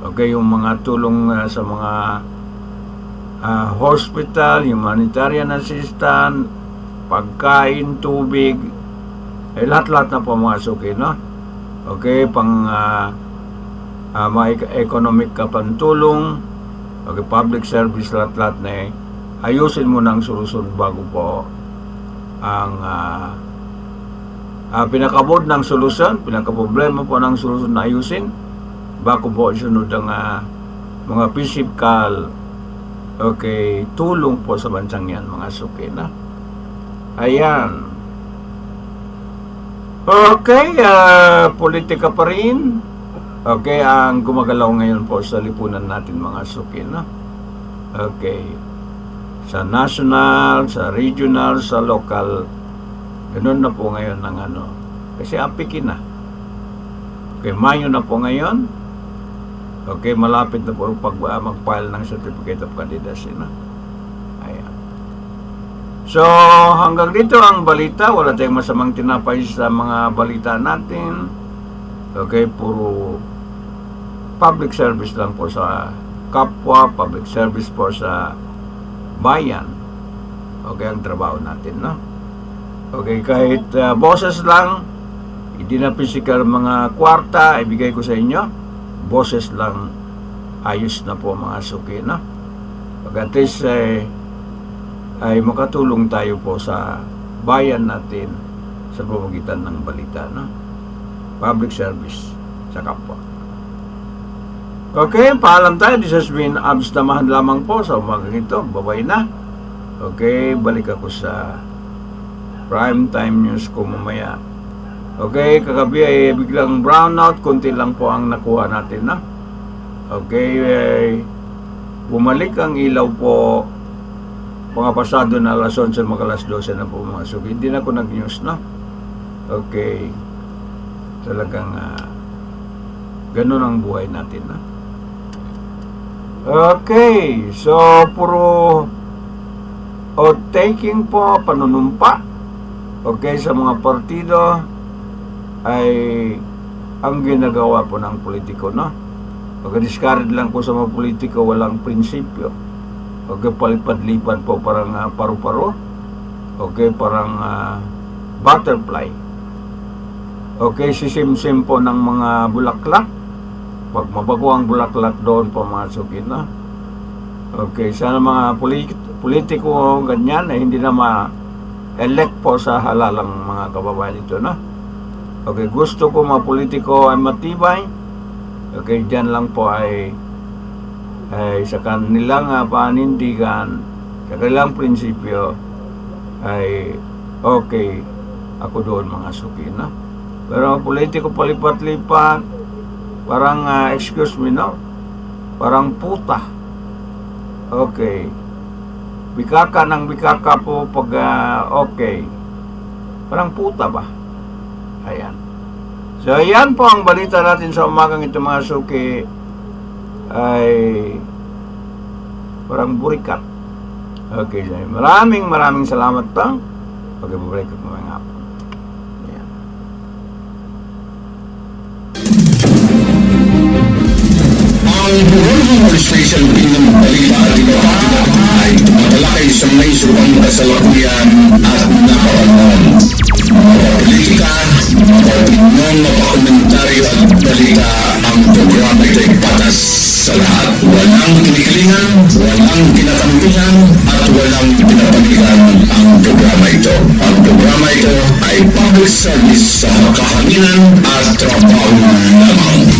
okay, yung mga tulong sa mga hospital, humanitarian assistance, pagkain, tubig, lahat-lahat na po mga suki, no? Okay, pang mga economic kapantulong, okay, public service, lahat-lahat na ayusin mo ng solusyon bago po ang pinakabod ng solusyon, pinakaproblema po ng solusyon na ayusin bago po isunod ang mga physical, okay, tulong po sa bansang yan mga suki, na. Ayan. Okay, politika pa rin. Okay, ang gumagalaw ngayon po sa lipunan natin mga suki, no? Okay. Sa national, sa regional, sa local, ganun na po ngayon ng ano. Kasi apikin na. Okay, Mayo na po ngayon. Okay, malapit na po mag-file ng Certificate of Candidacy, no? Ayan. So, hanggang dito ang balita. Wala tayong masamang tinapay sa mga balita natin. Okay, puro public service lang po sa kapwa, public service po sa bayan. Okay, ang trabaho natin, no? Okay, kahit boses lang, hindi na physical mga kwarta, ibigay ko sa inyo. Boses lang, ayos na po mga suki, no? Pag at least ay makatulong tayo po sa bayan natin sa pamamagitan ng balita, no? Public service sa kapwa. Okay, paalam tayo. This has been Abs Damahan lamang po sa umagang ito. Babay na. Okay, balik ako sa prime time news ko mamaya. Okay, kagabi ay biglang brownout. Kunti lang po ang nakuha natin, na. Okay, bumalik ang ilaw po mga pasado na alas 11 magalas 12 na po mga suki. Hindi na ako nag-news, no? Okay, talagang ganun ang buhay natin, na. Okay, so puro taking po, panunumpa. Okay, sa mga partido ay ang ginagawa po ng politiko, no? Pagka-discard lang po sa mga politiko, walang prinsipyo. Okay, palipad-lipad po parang paru-paro. Okay, parang butterfly. Okay, sisim-sim po ng mga bulaklak. Pag mabago ang bulaklak doon po mga suki, no? Okay, sana mga politiko ganyan ay hindi na ma-elect po sa halalang mga kababayan ito, no? Okay, gusto ko mga politiko ay matibay. Okay, dyan lang po ay sa kanilang panindigan, sa kanilang prinsipyo ay okay ako doon mga suki, no? Pero politiko palipat-lipat, parang excuse me, no? Parang puta. Okay, bikaka ng bikaka po pag okay, parang puta ba? Ayan. So ayan po ang balita natin sa umagang ito mga suki, ay parang burikat. Okay, maraming salamat pa. Pag-ibabalik ko mga hapon. Ayan. Ang Bureau of Registration ng balita at iba ay tumatalakay sa may subang kasalukuyan at napakanon. Politika, opinyon, komentaryo at balita, ang programa ito'y patas sa lahat. Walang kinikilingan, walang kinakampihan, at walang pinapalitan ang programa ito. Ang programa ito ay public service sa kahanginan at trabaho lamang.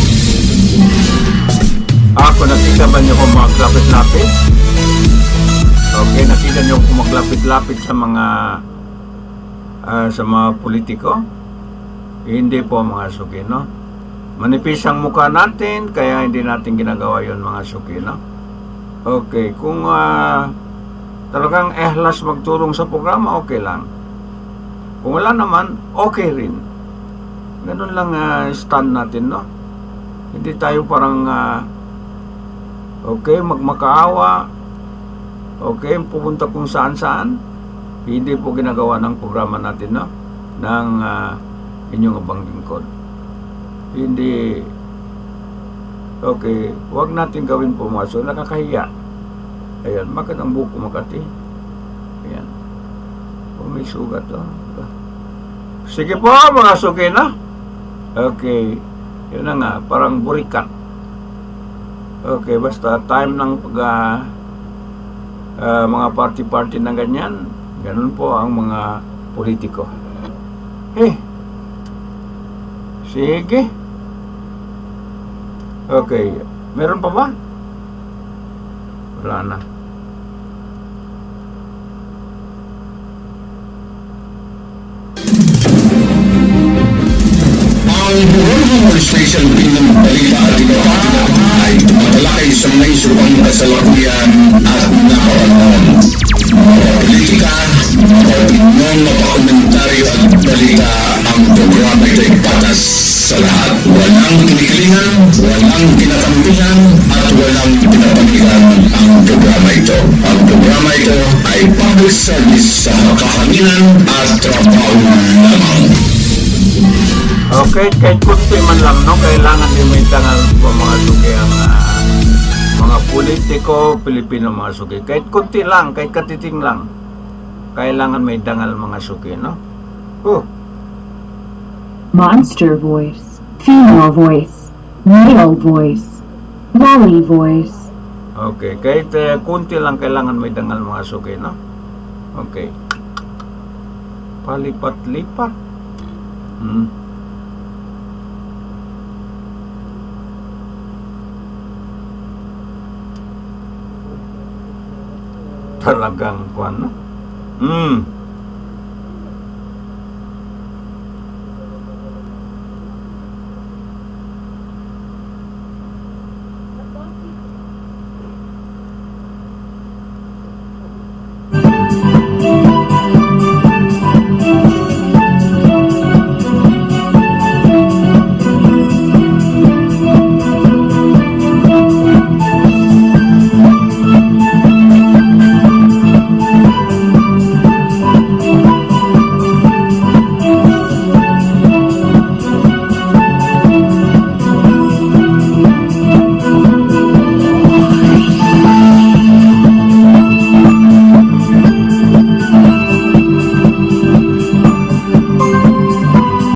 Ako, nakita ba niyo kung maglapit-lapit? Okay, nakita niyo kung maglapit-lapit sa mga politiko? Hindi po mga suki, no? Manipis ang mukha natin, kaya hindi natin ginagawa yon mga suki, no? Okay, kung talagang ehlas magtulong sa programa, okay lang. Kung wala naman, okay rin. Ganun lang stand natin, no? Hindi tayo parang okay, magmakaawa. Okay, pupunta kung saan-saan. Hindi po ginagawa ng programa natin, no? Ng inyong abang lingkod. Hindi. Okay, huwag natin gawin po mga so, nakakahiya. Ayan, bakit ang buko Makati? Ayan. Oh, may sugat, oh. Sige po, mga suki, na? Okay. Yun na nga, parang burikat. Okay, basta time ng mga party-party na ganyan, ganun po ang mga politiko. Sige. Okay, meron pa ba? Wala na. Administration bilang balita at iba pa ay tumatalakay sa may subang kasalukuyan at napakanon. Politika, opinyon, mapakomentaryo at balita, ang programa ito ay patas sa lahat. Walang kinikilingan, walang kinakampihan, at walang pinapanigan ang programa ito. Ang programa ito ay public service sa kahanginan at trabaho lamang. Okay, kahit kunti man lang, no? Kailangan din may tangal po mga suki ang mga politiko, Pilipino mga suki. Kahit kunti lang, kahit katiting lang. Kailangan may dangal mga suki, no? Monster voice, female voice, male voice, lolly voice. Okay, kahit kunti lang kailangan may dangal mga suki, no? Okay. Palipat-lipat. Talagang kuwan, no?